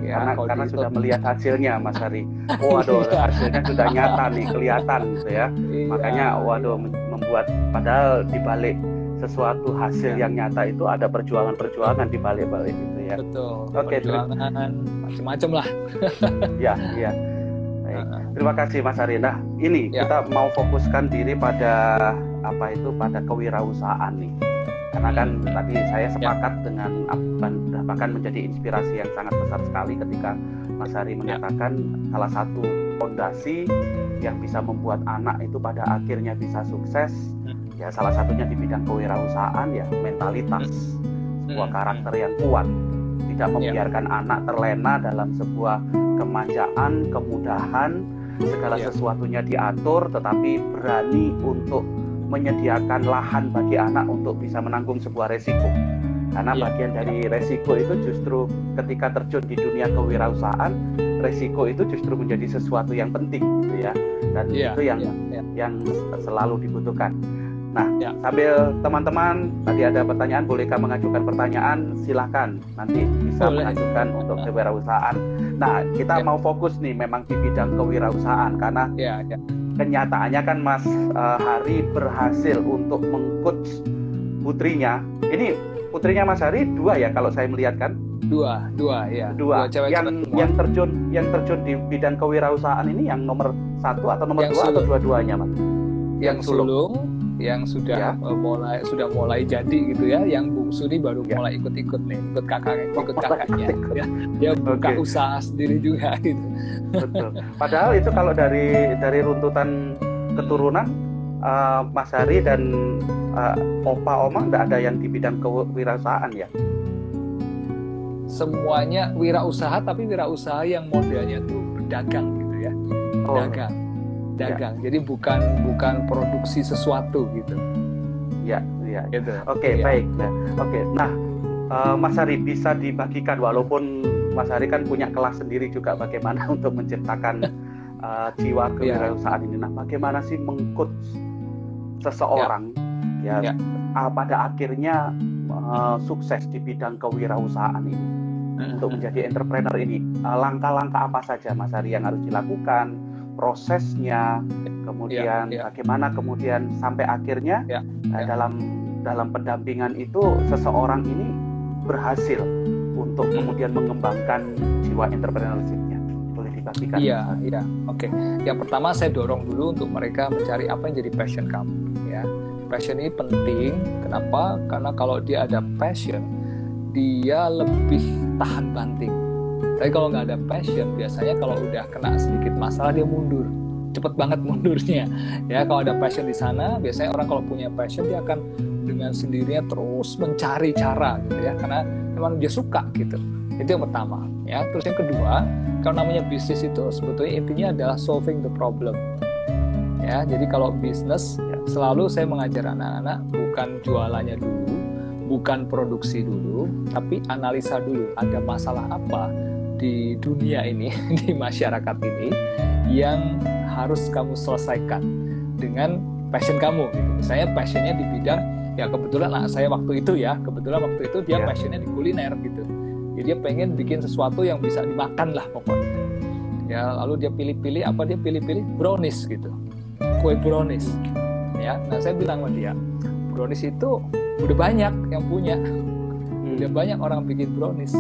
Ya, karena sudah melihat hasilnya Mas Hari. Waduh, hasilnya sudah nyata nih, kelihatan gitu ya. Makanya membuat, padahal di balik sesuatu hasil yang nyata itu ada perjuangan di balik itu ya. Betul. Oke, perjuangan macam-macam lah. Ya. Baik. Terima kasih Mas Ari. Nah, ini kita mau fokuskan diri pada pada kewirausahaan nih. Karena kan tadi saya sepakat dengan bahkan menjadi inspirasi yang sangat besar sekali ketika Mas Ari menyatakan salah satu fondasi yang bisa membuat anak itu pada akhirnya bisa sukses, ya salah satunya di bidang kewirausahaan ya mentalitas, sebuah karakter yang kuat, tidak membiarkan anak terlena dalam sebuah kemanjaan, kemudahan, segala sesuatunya diatur, tetapi berani untuk menyediakan lahan bagi anak untuk bisa menanggung sebuah resiko. Karena bagian dari resiko itu justru ketika terjun di dunia kewirausahaan, resiko itu justru menjadi sesuatu yang penting gitu ya. Dan itu yang selalu dibutuhkan. Nah, sambil teman-teman tadi ada pertanyaan, bolehkah mengajukan pertanyaan? Silakan, nanti bisa mengajukan untuk kewirausahaan. Nah, kita mau fokus nih memang di bidang kewirausahaan karena kenyataannya kan Mas Hari berhasil untuk meng-coach putrinya. Ini putrinya Mas Hari 2 ya kalau saya melihat kan? Dua ya. Dua. Cewek Yang terjun di bidang kewirausahaan ini yang nomor 1 atau nomor Yang 2 atau sulung. dua-duanya, Mas? Yang sulung, yang sudah mulai jadi gitu ya. Yang bungsu ini baru mulai ikut-ikut nih, ikut kakaknya. Ya, dia buka usaha sendiri juga gitu. Betul. Padahal itu kalau dari runtutan keturunan, Mas Hari dan Opa Oma nggak ada yang di bidang kewirausahaan ya? Semuanya wirausaha, tapi wirausaha yang modelnya tuh berdagang gitu ya. Dagang. Jadi bukan produksi sesuatu gitu. Ya. Gitu. Oke, baik. Nah, Mas Hari bisa dibagikan, walaupun Mas Hari kan punya kelas sendiri juga bagaimana untuk menciptakan jiwa kewirausahaan ini. Nah, bagaimana sih meng-coach seseorang pada akhirnya sukses di bidang kewirausahaan ini untuk menjadi entrepreneur ini? Langkah-langkah apa saja, Mas Hari, yang harus dilakukan, prosesnya, kemudian bagaimana kemudian sampai akhirnya dalam pendampingan itu seseorang ini berhasil untuk kemudian mengembangkan jiwa entrepreneurship-nya? Boleh dibagikan? Iya. Oke. Yang pertama saya dorong dulu untuk mereka mencari apa yang jadi passion kamu. Ya, passion ini penting. Kenapa? Karena kalau dia ada passion, dia lebih tahan banting. Tapi kalau nggak ada passion, biasanya kalau udah kena sedikit masalah dia mundur. Cepet banget mundurnya. Ya, kalau ada passion di sana, biasanya orang kalau punya passion dia akan dengan sendirinya terus mencari cara gitu ya, karena memang dia suka gitu. Itu yang pertama. Ya, terus yang kedua, kalau namanya bisnis itu sebetulnya intinya adalah solving the problem. Ya, jadi kalau bisnis selalu saya mengajar anak-anak bukan jualannya dulu, bukan produksi dulu, tapi analisa dulu. Ada masalah apa di dunia ini, di masyarakat ini yang harus kamu selesaikan dengan passion kamu. Gitu. Misalnya passionnya di bidang, ya kebetulan saya waktu itu dia passionnya di kuliner gitu. Jadi dia pengen bikin sesuatu yang bisa dimakan lah pokoknya. Ya, lalu dia pilih-pilih brownies gitu, kue brownies. Ya, nah saya bilang sama dia, brownies itu udah banyak yang punya, udah banyak orang bikin brownies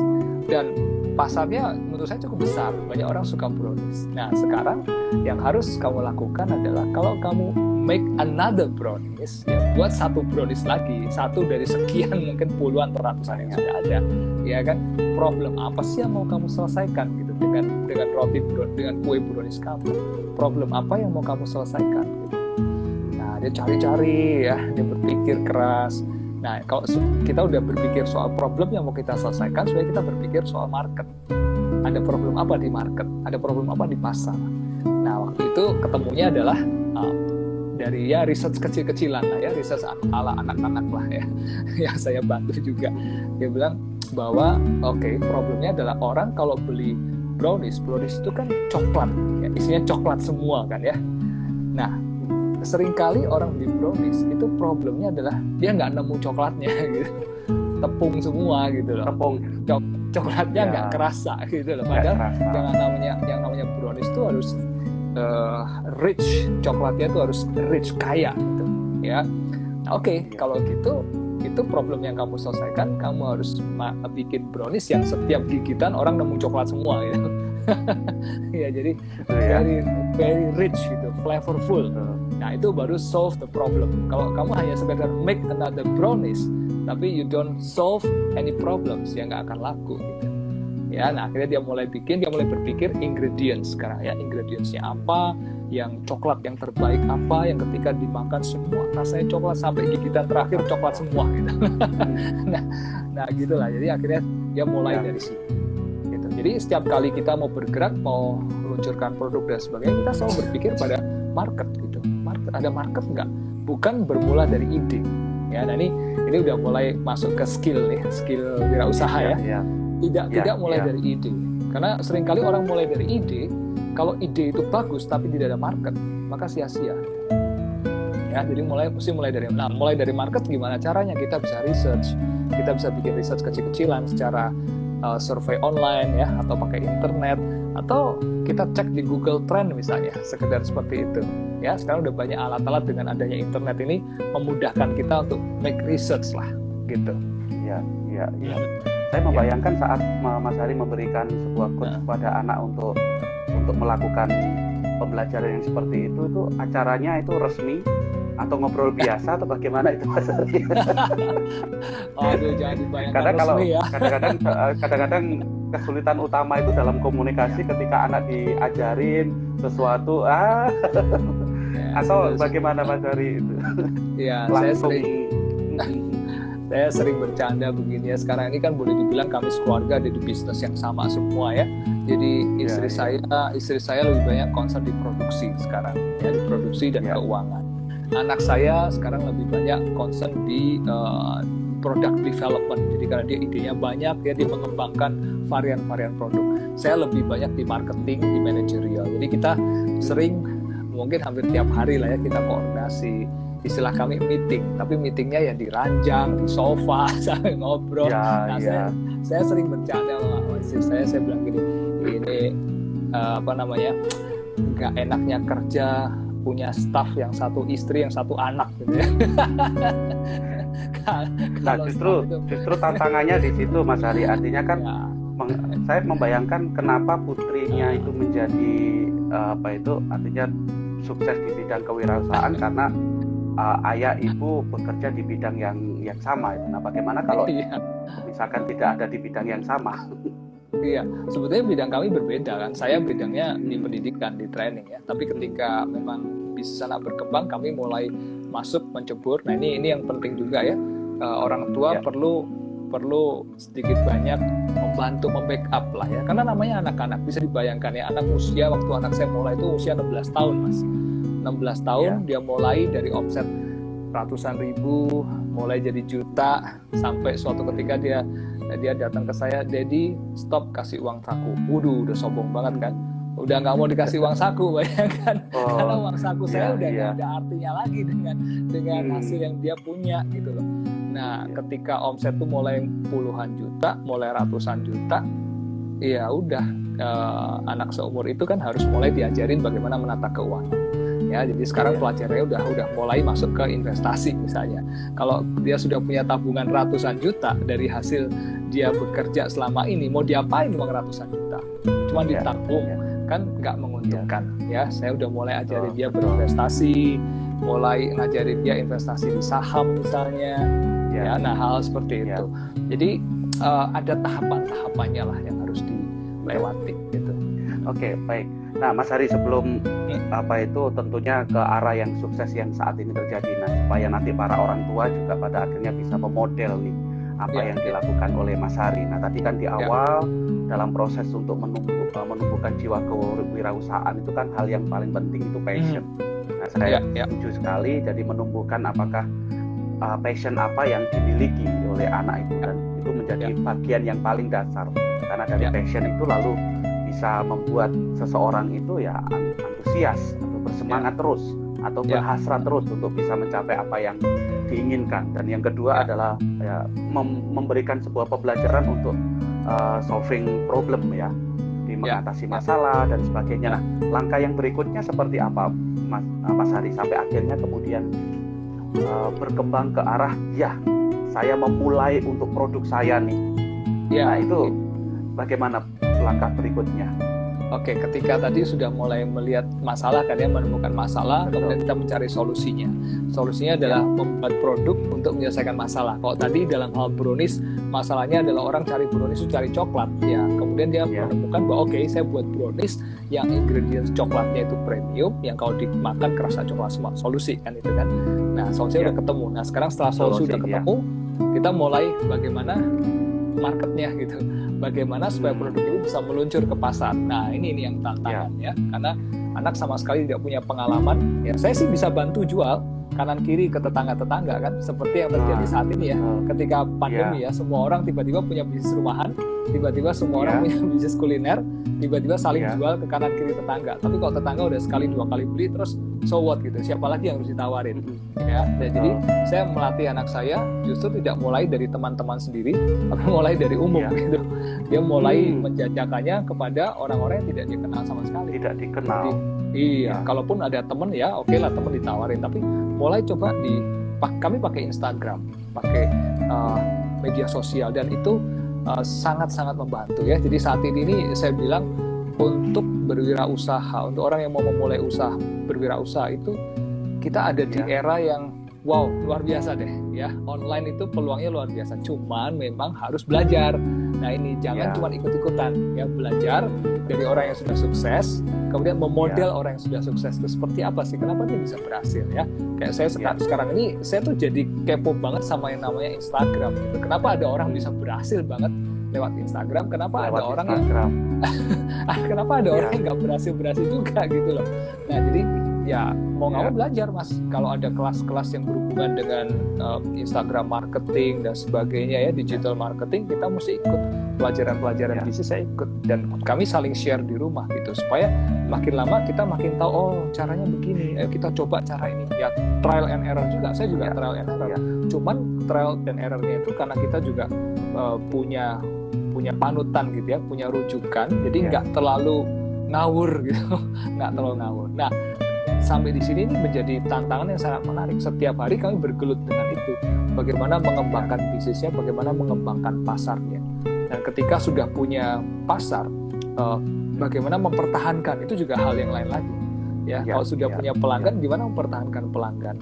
dan pasarnya menurut saya cukup besar, banyak orang suka brownies. Nah sekarang yang harus kamu lakukan adalah kalau kamu make another brownies, ya buat satu brownies lagi, satu dari sekian mungkin puluhan atau ratusan yang sudah ada, ya kan? Problem apa sih yang mau kamu selesaikan gitu dengan roti dengan kue brownies kamu? Problem apa yang mau kamu selesaikan? Gitu. Nah dia cari-cari ya, dia berpikir keras. Nah, kalau kita udah berpikir soal problem yang mau kita selesaikan, supaya kita berpikir soal market. Ada problem apa di market? Ada problem apa di pasar? Nah, waktu itu ketemunya adalah dari research kecil-kecilan lah ya, research ala anak-anak lah ya, yang saya bantu juga. Dia bilang bahwa problemnya adalah orang kalau beli brownies itu kan coklat, ya, isinya coklat semua kan ya. Nah, seringkali orang beli brownies itu problemnya adalah dia nggak nemu coklatnya gitu, tepung semua gitu loh, coklatnya nggak kerasa gitu loh. Padahal yang namanya brownies itu harus rich, coklatnya itu harus rich, kaya gitu ya. Nah, kalau gitu itu problem yang kamu selesaikan. Kamu harus bikin brownies yang setiap gigitan orang nemu coklat semua gitu. Ya, jadi very rich gitu, flavorful. Nah, itu baru solve the problem. Kalau kamu hanya sekedar make another brownies, tapi you don't solve any problems, ya nggak akan laku gitu. Ya, nah akhirnya dia mulai berpikir ingredients sekarang ya, ingredientsnya apa, yang coklat yang terbaik apa, yang ketika dimakan semua rasanya coklat sampai gigitan terakhir coklat semua gitu. nah gitulah. Jadi akhirnya dia mulai dari situ. Gitu. Jadi setiap kali kita mau bergerak, mau meluncurkan produk dan sebagainya, kita selalu berpikir pada market gitu. Ada market nggak? Bukan bermula dari ide. Ya, nah ini udah mulai masuk ke skill wirausaha ya. Tidak mulai dari ide. Karena seringkali orang mulai dari ide, kalau ide itu bagus tapi tidak ada market, maka sia-sia. Ya, jadi mulai dari market. Gimana caranya? Kita bisa research, kita bisa bikin research kecil-kecilan secara survei online ya, atau pakai internet, atau kita cek di Google Trend misalnya, sekedar seperti itu. Ya, sekarang udah banyak alat-alat dengan adanya internet ini memudahkan kita untuk make research lah, gitu. Iya. Saya membayangkan saat Mas Hari memberikan sebuah coach kepada anak untuk melakukan pembelajaran yang seperti itu acaranya itu resmi atau ngobrol biasa atau bagaimana itu Mas Hari? Aduh, jangan dibayangkan Karena kalau resmi ya. kadang-kadang kesulitan utama itu dalam komunikasi ketika anak diajarin sesuatu atau bagaimana Mas Hari itu? Ya, Langsung saya sering bercanda begini ya. Sekarang ini kan boleh dibilang kami sekeluarga ada di bisnis yang sama semua ya. Jadi istri saya lebih banyak concern di produksi sekarang ya, di produksi dan keuangan. Anak saya sekarang lebih banyak concern di product development. Jadi karena dia idenya banyak, dia mengembangkan varian-varian produk. Saya lebih banyak di marketing, di managerial. Jadi kita sering, mungkin hampir tiap hari lah ya, kita koordinasi. Istilah kami meeting, tapi meetingnya ya di ranjang, di sofa, sambil ngobrol. Saya sering bercanda sama istri saya bilang gini, ini nggak enaknya kerja punya staff yang satu istri, yang satu anak gitu ya. Nah, justru tantangannya di situ Mas Hari. Artinya kan saya membayangkan kenapa putrinya itu menjadi artinya sukses di bidang kewirausahaan karena ayah ibu bekerja di bidang yang sama itu. Nah, bagaimana kalau misalkan tidak ada di bidang yang sama? Iya, sebetulnya bidang kami berbeda kan. Saya bidangnya di pendidikan, di training ya. Tapi ketika memang bisnis anak berkembang, kami mulai masuk mencebur. Nah, ini yang penting juga ya. Orang tua perlu sedikit banyak membantu membackup lah ya. Karena namanya anak-anak, bisa dibayangkan ya, anak usia waktu anak saya mulai itu usia 16 tahun, Mas. 16 tahun dia mulai dari omset ratusan ribu, mulai jadi juta, sampai suatu ketika dia datang ke saya, "Daddy, stop kasih uang saku." Waduh, udah sombong banget kan, udah nggak mau dikasih uang saku, bayangkan. Karena uang saku saya udah nggak ada artinya lagi dengan hasil yang dia punya gitu loh. Nah, ketika omset tuh mulai puluhan juta, mulai ratusan juta, ya udah, anak seumur itu kan harus mulai diajarin bagaimana menata keuangan. Ya, jadi sekarang pelajarannya udah mulai masuk ke investasi misalnya. Kalau dia sudah punya tabungan ratusan juta dari hasil dia bekerja selama ini, mau diapain uang ratusan juta? Cuma ditabung, kan nggak menguntungkan. Ya, saya udah mulai ajarin dia berinvestasi, mulai ngajarin dia investasi di saham misalnya. Ya, nah hal seperti itu. Jadi ada tahapan-tahapannya lah yang harus dilewati gitu. Oke, baik. Nah, Mas Hari, sebelum tentunya ke arah yang sukses yang saat ini terjadi, nah supaya nanti para orang tua juga pada akhirnya bisa memodel nih apa yang dilakukan oleh Mas Hari. Nah, tadi kan di awal dalam proses untuk menumbuhkan jiwa kewirausahaan itu kan hal yang paling penting itu passion. Nah, saya setuju sekali. Jadi menumbuhkan apakah passion apa yang dimiliki oleh anak itu, dan itu menjadi bagian yang paling dasar, karena dari passion itu lalu bisa membuat seseorang itu ya antusias atau bersemangat terus atau berhasrat terus untuk bisa mencapai apa yang diinginkan. Dan yang kedua adalah memberikan sebuah pembelajaran untuk solving problem ya, di mengatasi masalah dan sebagainya. Nah, langkah yang berikutnya seperti apa Mas Hari sampai akhirnya kemudian berkembang ke arah saya memulai untuk produk saya nih. Nah, itu bagaimana langkah berikutnya? Oke, ketika tadi sudah mulai melihat masalah kan ya, menemukan masalah, kemudian kita mencari solusinya. Solusinya adalah membuat produk untuk menyelesaikan masalah. Kalau tadi dalam hal brownies, masalahnya adalah orang cari brownies itu cari coklat ya. Kemudian dia menemukan bahwa saya buat brownies yang ingredients coklatnya itu premium, yang kalau dimakan kerasa coklat semua. Solusi kan itu kan. Nah, solusinya udah ketemu. Nah, sekarang setelah solusi udah ketemu, kita mulai bagaimana marketnya gitu. Bagaimana supaya produk ini bisa meluncur ke pasar. Nah, ini yang tantangan ya. Karena anak sama sekali tidak punya pengalaman. Ya, saya sih bisa bantu jual kanan kiri ke tetangga-tetangga kan, seperti yang terjadi saat ini ya. Ketika pandemi ya, semua orang tiba-tiba punya bisnis rumahan, tiba-tiba semua orang punya bisnis kuliner, tiba-tiba saling jual ke kanan kiri tetangga. Tapi kalau tetangga udah sekali dua kali beli, terus so what gitu, siapa lagi yang harus ditawarin ya. Dan jadi saya melatih anak saya justru tidak mulai dari teman-teman sendiri, tapi mulai dari umum gitu. Dia mulai menjajakannya kepada orang-orang yang tidak dikenal sama sekali. Tidak dikenal. Jadi, kalaupun ada teman ya oke lah, teman ditawarin, tapi mulai coba kami pakai Instagram, pakai media sosial, dan itu sangat-sangat membantu ya. Jadi saat ini saya bilang untuk berwirausaha, untuk orang yang mau memulai usaha berwirausaha itu kita ada di era yang wow, luar biasa deh ya. Online itu peluangnya luar biasa. Cuman memang harus belajar. Nah ini jangan cuma ikut-ikutan ya, belajar dari orang yang sudah sukses, kemudian memodel orang yang sudah sukses itu seperti apa sih, kenapa dia bisa berhasil ya. Kayak saya sekarang ini saya tuh jadi kepo banget sama yang namanya Instagram gitu. Kenapa ada orang bisa berhasil banget lewat Instagram, kenapa ada orang yang kenapa ada orang yang nggak berhasil juga gitu loh. Nah jadi ya mau nggak mau belajar Mas. Kalau ada kelas-kelas yang berhubungan dengan Instagram marketing dan sebagainya ya, digital marketing, kita mesti ikut pelajaran-pelajaran bisnis. Saya ikut dan kami saling share di rumah gitu supaya makin lama kita makin tahu oh caranya begini. Kita coba cara ini ya, trial and error juga. Saya juga trial and error. Cuman trial and errornya itu karena kita juga punya panutan gitu ya, punya rujukan. Jadi nggak terlalu ngawur gitu, nggak terlalu ngawur. Nah sampai di sini ini menjadi tantangan yang sangat menarik. Setiap hari kami bergelut dengan itu. Bagaimana mengembangkan bisnisnya, bagaimana mengembangkan pasarnya. Dan ketika sudah punya pasar, bagaimana mempertahankan, itu juga hal yang lain lagi. Ya, kalau sudah punya pelanggan, gimana mempertahankan pelanggan.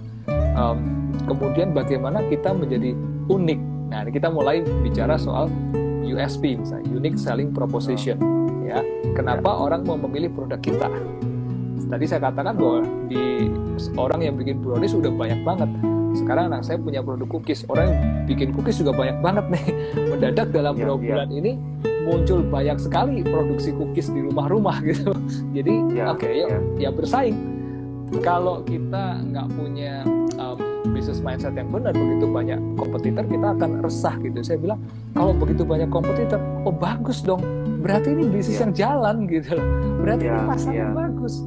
Kemudian bagaimana kita menjadi unik. Nah, kita mulai bicara soal USP, misalnya Unique Selling Proposition. Ya, kenapa orang mau memilih produk kita? Tadi saya katakan bahwa di orang yang bikin brownies udah banyak banget. Sekarang anak saya punya produk cookies. Orang yang bikin cookies juga banyak banget nih. Mendadak dalam beberapa bulan ini muncul banyak sekali produksi cookies di rumah-rumah gitu. Jadi ya bersaing. Kalau kita nggak punya business mindset yang benar, begitu banyak kompetitor, kita akan resah gitu. Saya bilang kalau begitu banyak kompetitor, oh bagus dong. Berarti ini bisnis yang jalan gitu. Berarti ini pasarnya bagus.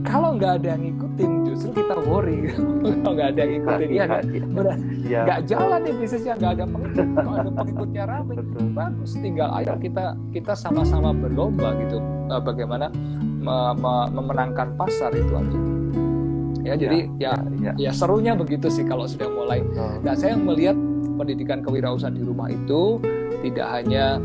Kalau nggak ada yang ngikutin, justru kita worry. Kalau nggak ada yang ngikutin, nggak jalan nih bisnisnya, nggak ada pengikut. Kalau ada pengikutnya rame, bagus. Tinggal ayo kita sama-sama berlomba gitu. Bagaimana memenangkan pasar itu aja. Ya jadi ya serunya begitu sih kalau sudah mulai. Nah saya melihat pendidikan kewirausahaan di rumah itu tidak hanya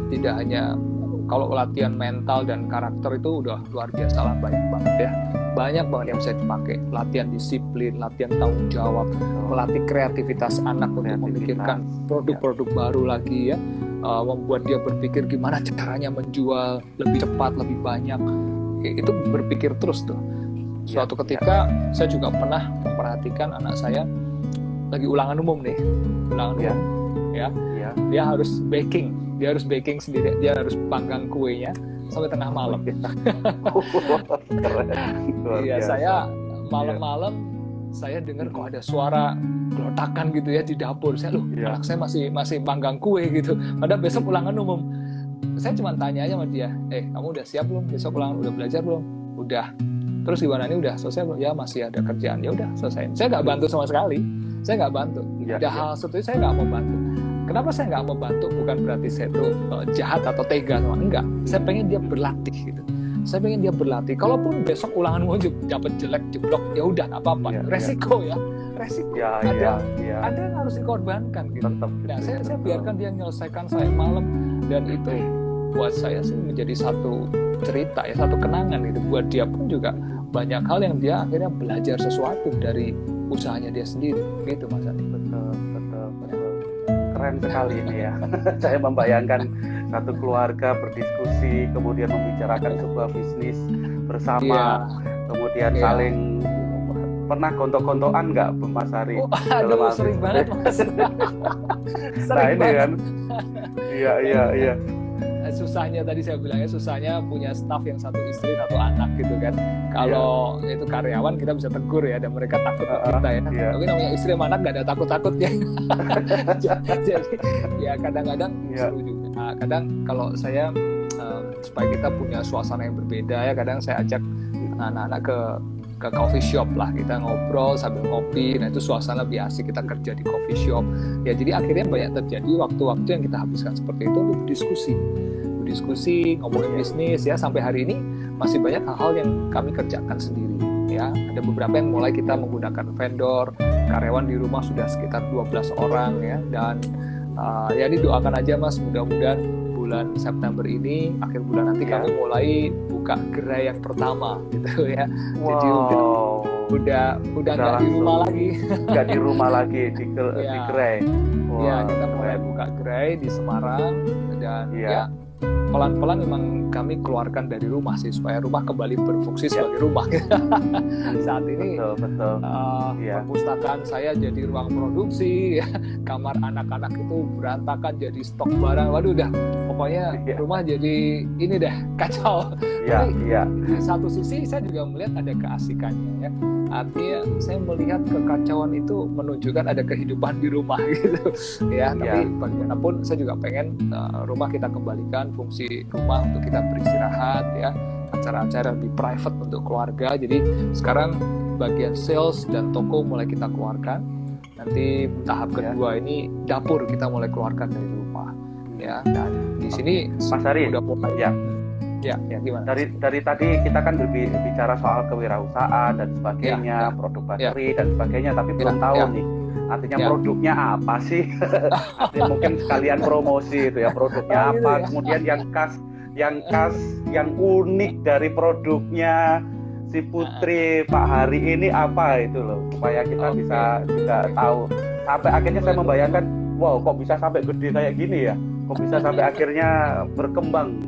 kalau latihan mental dan karakter itu udah luar biasa lah, banyak banget ya. Banyak banget yang bisa dipakai. Latihan disiplin, latihan tanggung jawab, melatih kreativitas anak untuk memikirkan produk-produk baru lagi ya. Membuat dia berpikir gimana caranya menjual lebih cepat, lebih banyak. Itu berpikir terus tuh. Suatu ketika saya juga pernah memperhatikan anak saya lagi ulangan umum nih. Ulangan umum ya. Dia harus baking sendiri, dia harus panggang kuenya sampai tengah malam. Iya, saya malam-malam saya dengar kok ada suara gelotakan gitu ya di dapur. Saya anak saya masih panggang kue gitu. Padahal besok ulangan umum. Saya cuma tanya aja sama dia, kamu udah siap belum? Besok ulangan, udah belajar belum? Udah. Terus gimana, ini udah selesai belum? Ya masih ada kerjaan. Ya udah selesai. Saya nggak bantu sama sekali. Saya nggak bantu. Ada hal seperti itu saya nggak mau bantu. Kenapa saya nggak mau bantu? Bukan berarti saya itu jahat atau tega, enggak. Saya pengen dia berlatih gitu. Saya pengen dia berlatih. Kalaupun besok ulangan mau dapat jelek, jeblok, ya udah nggak apa-apa. Resiko ya. Resiko. Ada yang harus dikorbankan gitu. Nah, saya biarkan dia menyelesaikan saya malam, dan itu buat saya sih menjadi satu cerita ya, satu kenangan gitu. Buat dia pun juga banyak hal yang dia akhirnya belajar sesuatu dari usahanya dia sendiri. Gitu Mas Adi. Betul. Keren sekali ini ya. Saya membayangkan satu keluarga berdiskusi, kemudian membicarakan sebuah bisnis bersama, kemudian saling pernah gontok-gontokan nggak Mas Ari? Aduh, sering banget Mas. Sering banget. Kan? Iya. Susahnya tadi saya bilangnya, susahnya punya staff yang satu istri satu anak gitu kan. Kalau itu karyawan kita bisa tegur ya, dan mereka takut ke kita ya. Tapi namanya istri sama anak nggak ada takut-takutnya. Jadi ya kadang-kadang seru juga. Kadang kalau saya supaya kita punya suasana yang berbeda ya, kadang saya ajak anak-anak ke coffee shop lah, kita ngobrol sambil ngopi. Nah itu suasana lebih asik, kita kerja di coffee shop ya. Jadi akhirnya banyak terjadi waktu-waktu yang kita habiskan seperti itu untuk berdiskusi, ngomongin bisnis ya. Sampai hari ini masih banyak hal-hal yang kami kerjakan sendiri ya. Ada beberapa yang mulai kita menggunakan vendor. Karyawan di rumah sudah sekitar 12 orang ya. Dan ya didoakan aja Mas, mudah-mudahan bulan September ini, akhir bulan nanti kami mulai buka gerai yang pertama gitu ya. Jadi udah nggak di rumah lagi. Nggak di rumah lagi, di gerai. Ya, kita mulai buka gerai di Semarang dan ya pelan-pelan memang kami keluarkan dari rumah sih supaya rumah kembali berfungsi sebagai rumah. Saat ini betul. Perpustakaan saya jadi ruang produksi, ya. Kamar anak-anak itu berantakan jadi stok barang. Waduh, udah pokoknya rumah jadi ini deh kacau. Tapi di satu sisi saya juga melihat ada keasikannya ya. Artinya saya melihat kekacauan itu menunjukkan ada kehidupan di rumah gitu ya. Tapi bagaimanapun saya juga pengen rumah kita kembalikan fungsi rumah untuk kita beristirahat ya, acara-acara lebih private untuk keluarga. Jadi sekarang bagian sales dan toko mulai kita keluarkan. Nanti tahap kedua ini dapur kita mulai keluarkan dari rumah ya. Dan di sini Mas Ari udah mulai ya gimana? Dari tadi kita kan berbicara soal kewirausahaan dan sebagainya, produk bateri dan sebagainya, tapi belum tahu nih artinya produknya apa sih? Artinya mungkin sekalian promosi itu ya, produknya apa? Kemudian yang khas, yang unik dari produknya si Putri Pak Hari ini apa itu loh, supaya kita bisa juga tahu. Sampai akhirnya saya membayangkan, wow, kok bisa sampai gede kayak gini ya? Kok bisa sampai akhirnya berkembang?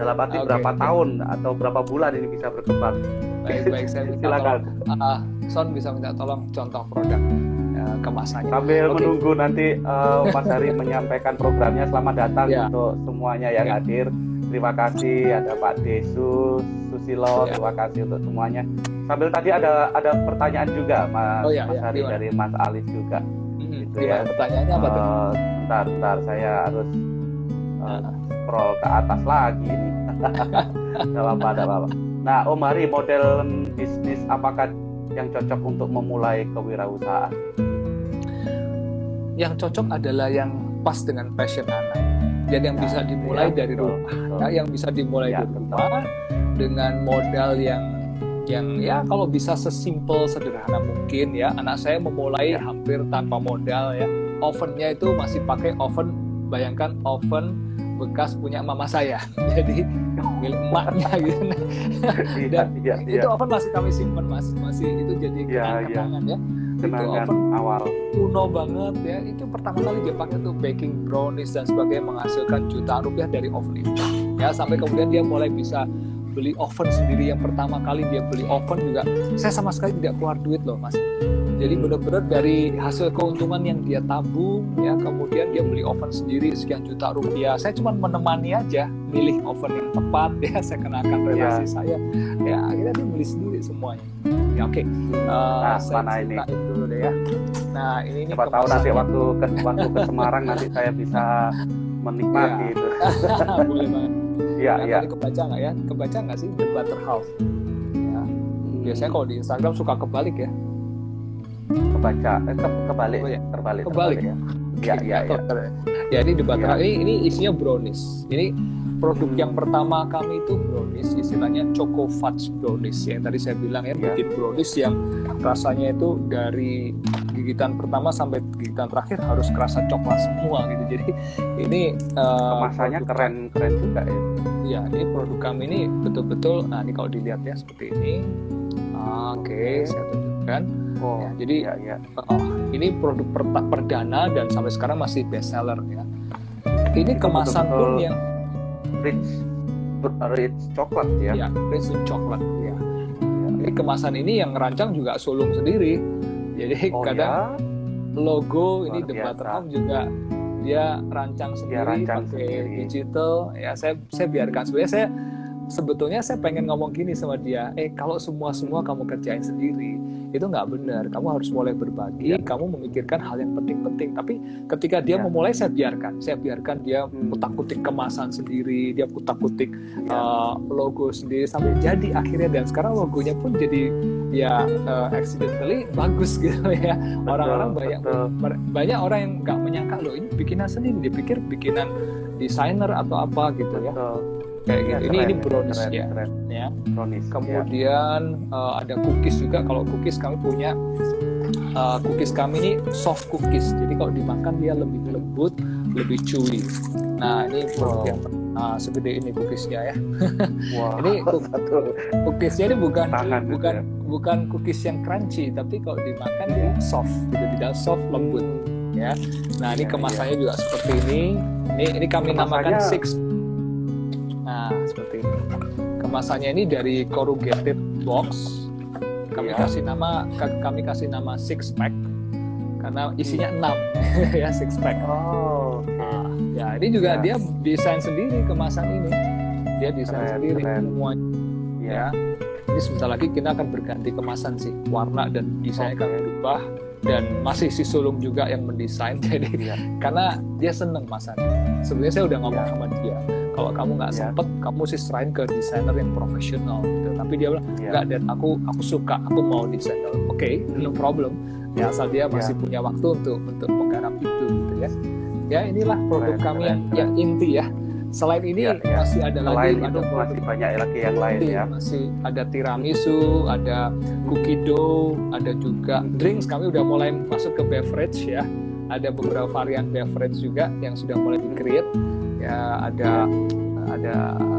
Dalam arti berapa tahun atau berapa bulan ini bisa berkembang? Baik, saya minta tolong. Son bisa minta tolong contoh produk kemasannya. Sambil menunggu nanti Mas Hari menyampaikan programnya. Selamat datang untuk semuanya yang hadir. Terima kasih, ada Pak Desus, Susilo, terima kasih untuk semuanya. Sambil tadi ada pertanyaan juga Mas Hari dari Mas Alis juga. Gitu ya. Pertanyaannya apa tuh? Bentar, saya harus scroll ke atas lagi nih. Gak apa-apa. Nah, Om Hari, model bisnis apakah yang cocok untuk memulai kewirausahaan? Yang cocok adalah yang pas dengan passion anak. Jadi yang bisa dimulai dari rumah. Ya, yang bisa dimulai dari rumah dengan modal yang ya kalau bisa sesimpel sederhana mungkin ya. Anak saya memulai hampir tanpa modal ya. Ovennya itu masih pakai oven, bayangkan oven bekas punya mama saya, jadi milik emaknya gitu. Dan itu oven masih kami simpan, masih itu jadi kenangan ya. Kenangan itu oven awal kuno banget ya. Itu pertama kali dia pakai tuh baking brownies dan sebagainya, menghasilkan jutaan rupiah dari oven itu ya. Sampai kemudian dia mulai bisa beli oven sendiri. Yang pertama kali dia beli oven juga saya sama sekali tidak keluar duit loh Mas. Jadi benar-benar dari hasil keuntungan yang dia tabung ya, kemudian dia beli oven sendiri sekian juta rupiah. Saya cuma menemani aja, milih oven yang tepat ya, saya kenakan relasi saya. Ya akhirnya dia beli sendiri semuanya. Ya oke. Saya mana ini dulu deh ya. Nah ini siapa tahu nanti waktu ke Semarang nanti saya bisa menikmati itu. Boleh banget. Iya. Kebaca nggak ya? Kebaca nggak sih The Butter Half? Ya. Biasanya kalau di Instagram suka kebalik ya. Kebaca terbalik ya. Iya. Ya ini The Butter Half. Ini isinya brownies. Ini produk yang pertama kami itu brownies, istilahnya Choco Fudge brownies yang tadi saya bilang ya, bikin brownies yang rasanya itu dari gigitan pertama sampai gigitan terakhir harus kerasa coklat semua gitu. Jadi ini kemasannya keren juga ya. Iya, ini produk kami ini betul-betul. Nah ini kalau dilihat ya seperti ini. Oke, saya tunjukkan. Jadi ini produk perdana dan sampai sekarang masih best seller ya. Ini kemasan pun yang rich coklat ya. Ya, rich coklat ya. Ini kemasan ini yang ngerancang juga sulung sendiri. Jadi kadang logo ini The Butter Half juga dia rancang sendiri pakai digital ya. Saya biarkan sebenarnya. Sebetulnya saya pengen ngomong gini sama dia, kalau semua kamu kerjain sendiri itu nggak benar. Kamu harus mulai berbagi, kamu memikirkan hal yang penting-penting. Tapi ketika dia memulai, saya biarkan dia kutak-kutik kemasan sendiri, dia kutak-kutik logo sendiri sampai jadi akhirnya. Dan sekarang logonya pun jadi accidentally bagus gitu ya. Orang-orang banyak orang yang nggak menyangka loh ini bikinan sendiri, dia pikir bikinan desainer atau apa gitu ya. Kayak gitu. Ini brownies ya. Brownies. Kemudian ada cookies juga. Kalau cookies kami punya cookies kami ini soft cookies. Jadi kalau dimakan dia lebih lembut, lebih chewy. Nah ini produk yang segede ini cookiesnya ya. Wah, Ini cookiesnya ini bukan tangan gitu ya. bukan cookies yang crunchy, tapi kalau dimakan dia soft gitu, tidak soft, lembut ya. Nah ini Iya, kemasannya juga seperti ini. Ini kami namakan six. Nah seperti ini. Kemasannya ini dari corrugated box. Kami kasih nama six pack karena isinya 6 ya, six pack. Oh, ya ini juga dia desain sendiri kemasan ini. Dia desain sendiri semuanya. Ya. Ini sebentar lagi kita akan berganti kemasan sih, warna dan desainnya akan berubah, dan masih si Sulung juga yang mendesain. Jadi karena dia seneng masannya. Sebenarnya saya udah ngomong sama dia, kalau kamu nggak sempet, kamu sih serahin ke desainer yang profesional gitu. Tapi dia bilang nggak, dan aku suka, aku mau desainer. Oke, no problem. Ya asal dia masih punya waktu untuk menggarap itu gitu ya. Ya inilah produk kami yang inti ya. Selain ini masih ada lagi, masih banyak lagi yang lain ya. Masih ada tiramisu, ada cookie dough, ada juga drinks. Kami udah mulai masuk ke beverage ya. Ada beberapa varian beverage juga yang sudah mulai di-create. Ya ada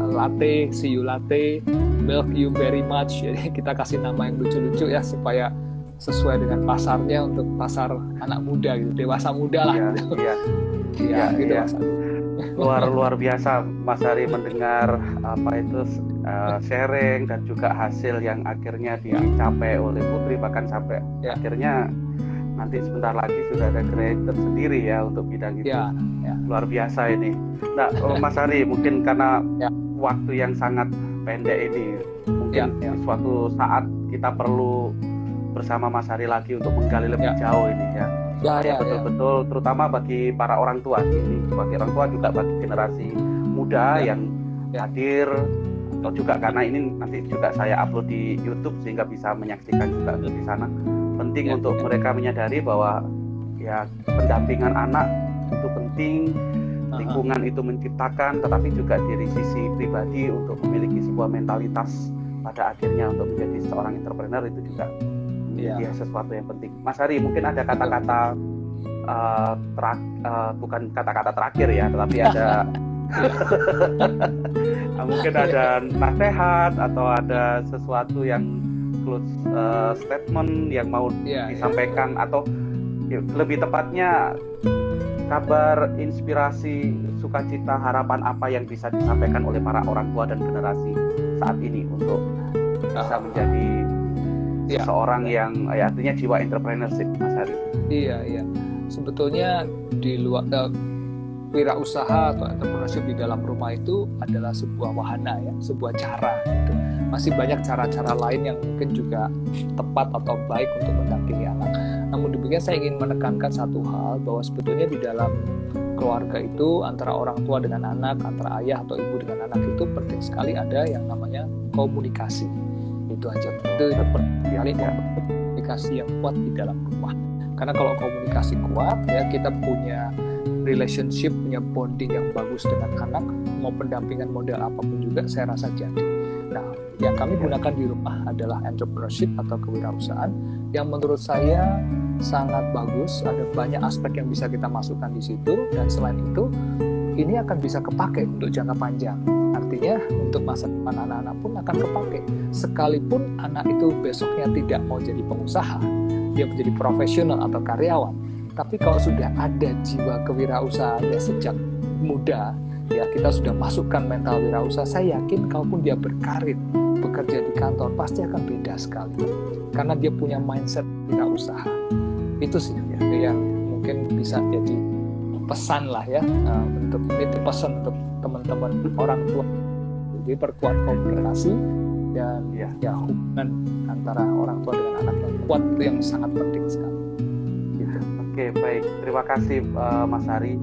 latte, see you latte, milk you very much. Jadi kita kasih nama yang lucu-lucu ya supaya sesuai dengan pasarnya, untuk pasar anak muda gitu, dewasa muda lah. Luar biasa Mas Hari mendengar sharing dan juga hasil yang akhirnya dicapai oleh Putri, bahkan sampai akhirnya nanti sebentar lagi sudah ada creator sendiri ya untuk bidang itu. Luar biasa ini. Nah, Mas Hari, mungkin karena waktu yang sangat pendek ini, mungkin di suatu saat kita perlu bersama Mas Hari lagi untuk menggali lebih jauh ini ya. Betul-betul terutama bagi para orang tua ini, bagi orang tua juga bagi generasi muda yang hadir, atau juga karena ini nanti juga saya upload di YouTube sehingga bisa menyaksikan juga di sana. Penting untuk mereka menyadari bahwa ya pendampingan anak itu penting, lingkungan itu menciptakan, tetapi juga dari sisi pribadi untuk memiliki sebuah mentalitas pada akhirnya untuk menjadi seorang entrepreneur itu juga sesuatu yang penting. Mas Hari, mungkin ada kata-kata bukan kata-kata terakhir ya, tetapi ada mungkin ada nasihat atau ada sesuatu yang close statement yang mau disampaikan, atau lebih tepatnya kabar, inspirasi, sukacita, harapan apa yang bisa disampaikan oleh para orang tua dan generasi saat ini untuk bisa menjadi seorang yang artinya jiwa entrepreneurship, Mas Hari. Iya. Sebetulnya di luar wirausaha atau entrepreneurship di dalam rumah itu adalah sebuah wahana ya, sebuah cara gitu. Masih banyak cara-cara lain yang mungkin juga tepat atau baik untuk mendampingi anak. Namun demikian saya ingin menekankan satu hal, bahwa sebetulnya di dalam keluarga itu antara orang tua dengan anak, antara ayah atau ibu dengan anak itu penting sekali ada yang namanya komunikasi. Itu aja. Itu komunikasi yang kuat di dalam rumah. Karena kalau komunikasi kuat ya, kita punya relationship, punya bonding yang bagus dengan anak, mau pendampingan model apapun juga saya rasa jadi. Nah, yang kami gunakan di rumah adalah entrepreneurship atau kewirausahaan yang menurut saya sangat bagus. Ada banyak aspek yang bisa kita masukkan di situ, dan selain itu ini akan bisa kepake untuk jangka panjang. Artinya untuk masa depan anak-anak pun akan kepake. Sekalipun anak itu besoknya tidak mau jadi pengusaha, dia menjadi profesional atau karyawan, tapi kalau sudah ada jiwa kewirausahaannya sejak muda, ya kita sudah masukkan mental wirausaha, saya yakin kalaupun dia berkarir, bekerja di kantor, pasti akan beda sekali. Karena dia punya mindset wirausaha. Itu sih yang mungkin bisa jadi pesan lah ya, itu pesan untuk teman-teman orang tua. Jadi perkuat komunikasi dan hubungan antara orang tua dengan anak yang kuat, itu yang sangat penting sekali. Gitu. Oke, baik. Terima kasih Mas Hari.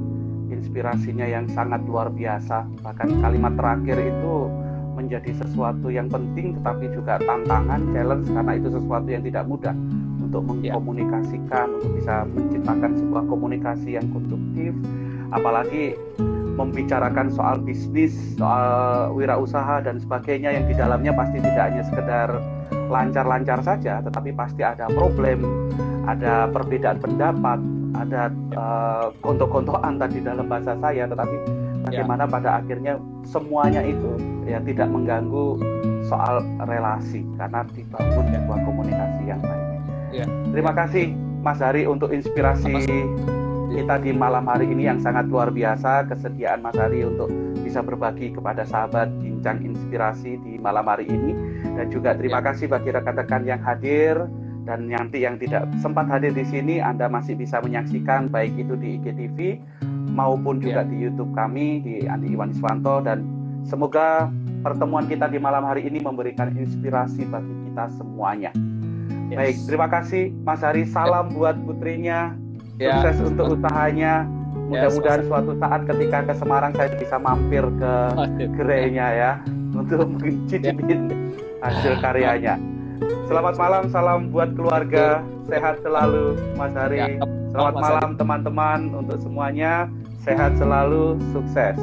Inspirasinya yang sangat luar biasa. Bahkan kalimat terakhir itu menjadi sesuatu yang penting, tetapi juga tantangan, challenge, karena itu sesuatu yang tidak mudah untuk mengkomunikasikan, untuk bisa menciptakan sebuah komunikasi yang konstruktif, apalagi membicarakan soal bisnis, soal wirausaha dan sebagainya yang di dalamnya pasti tidak hanya sekedar lancar-lancar saja, tetapi pasti ada problem, ada perbedaan pendapat, ada gontok-gontokan tadi dalam bahasa saya, tetapi bagaimana pada akhirnya semuanya itu ya tidak mengganggu soal relasi karena dibangun sebuah komunikasi yang baik. Ya. Terima kasih Mas Hari untuk inspirasi kita di malam hari ini yang sangat luar biasa, kesediaan Mas Hari untuk bisa berbagi kepada sahabat bincang inspirasi di malam hari ini, dan juga terima kasih bagi rekan-rekan yang hadir dan nanti yang tidak sempat hadir di sini, Anda masih bisa menyaksikan baik itu di IGTV maupun juga di YouTube kami di Andi Iwan Iswanto, dan semoga pertemuan kita di malam hari ini memberikan inspirasi bagi kita semuanya. Baik, terima kasih Mas Hari, salam buat putrinya, sukses untuk usahanya. Mudah-mudahan suatu saat ketika ke Semarang saya bisa mampir ke gerainya ya untuk mencicipin hasil karyanya. Selamat malam, salam buat keluarga, sehat selalu Mas Hari. Selamat malam teman-teman untuk semuanya, sehat selalu, sukses.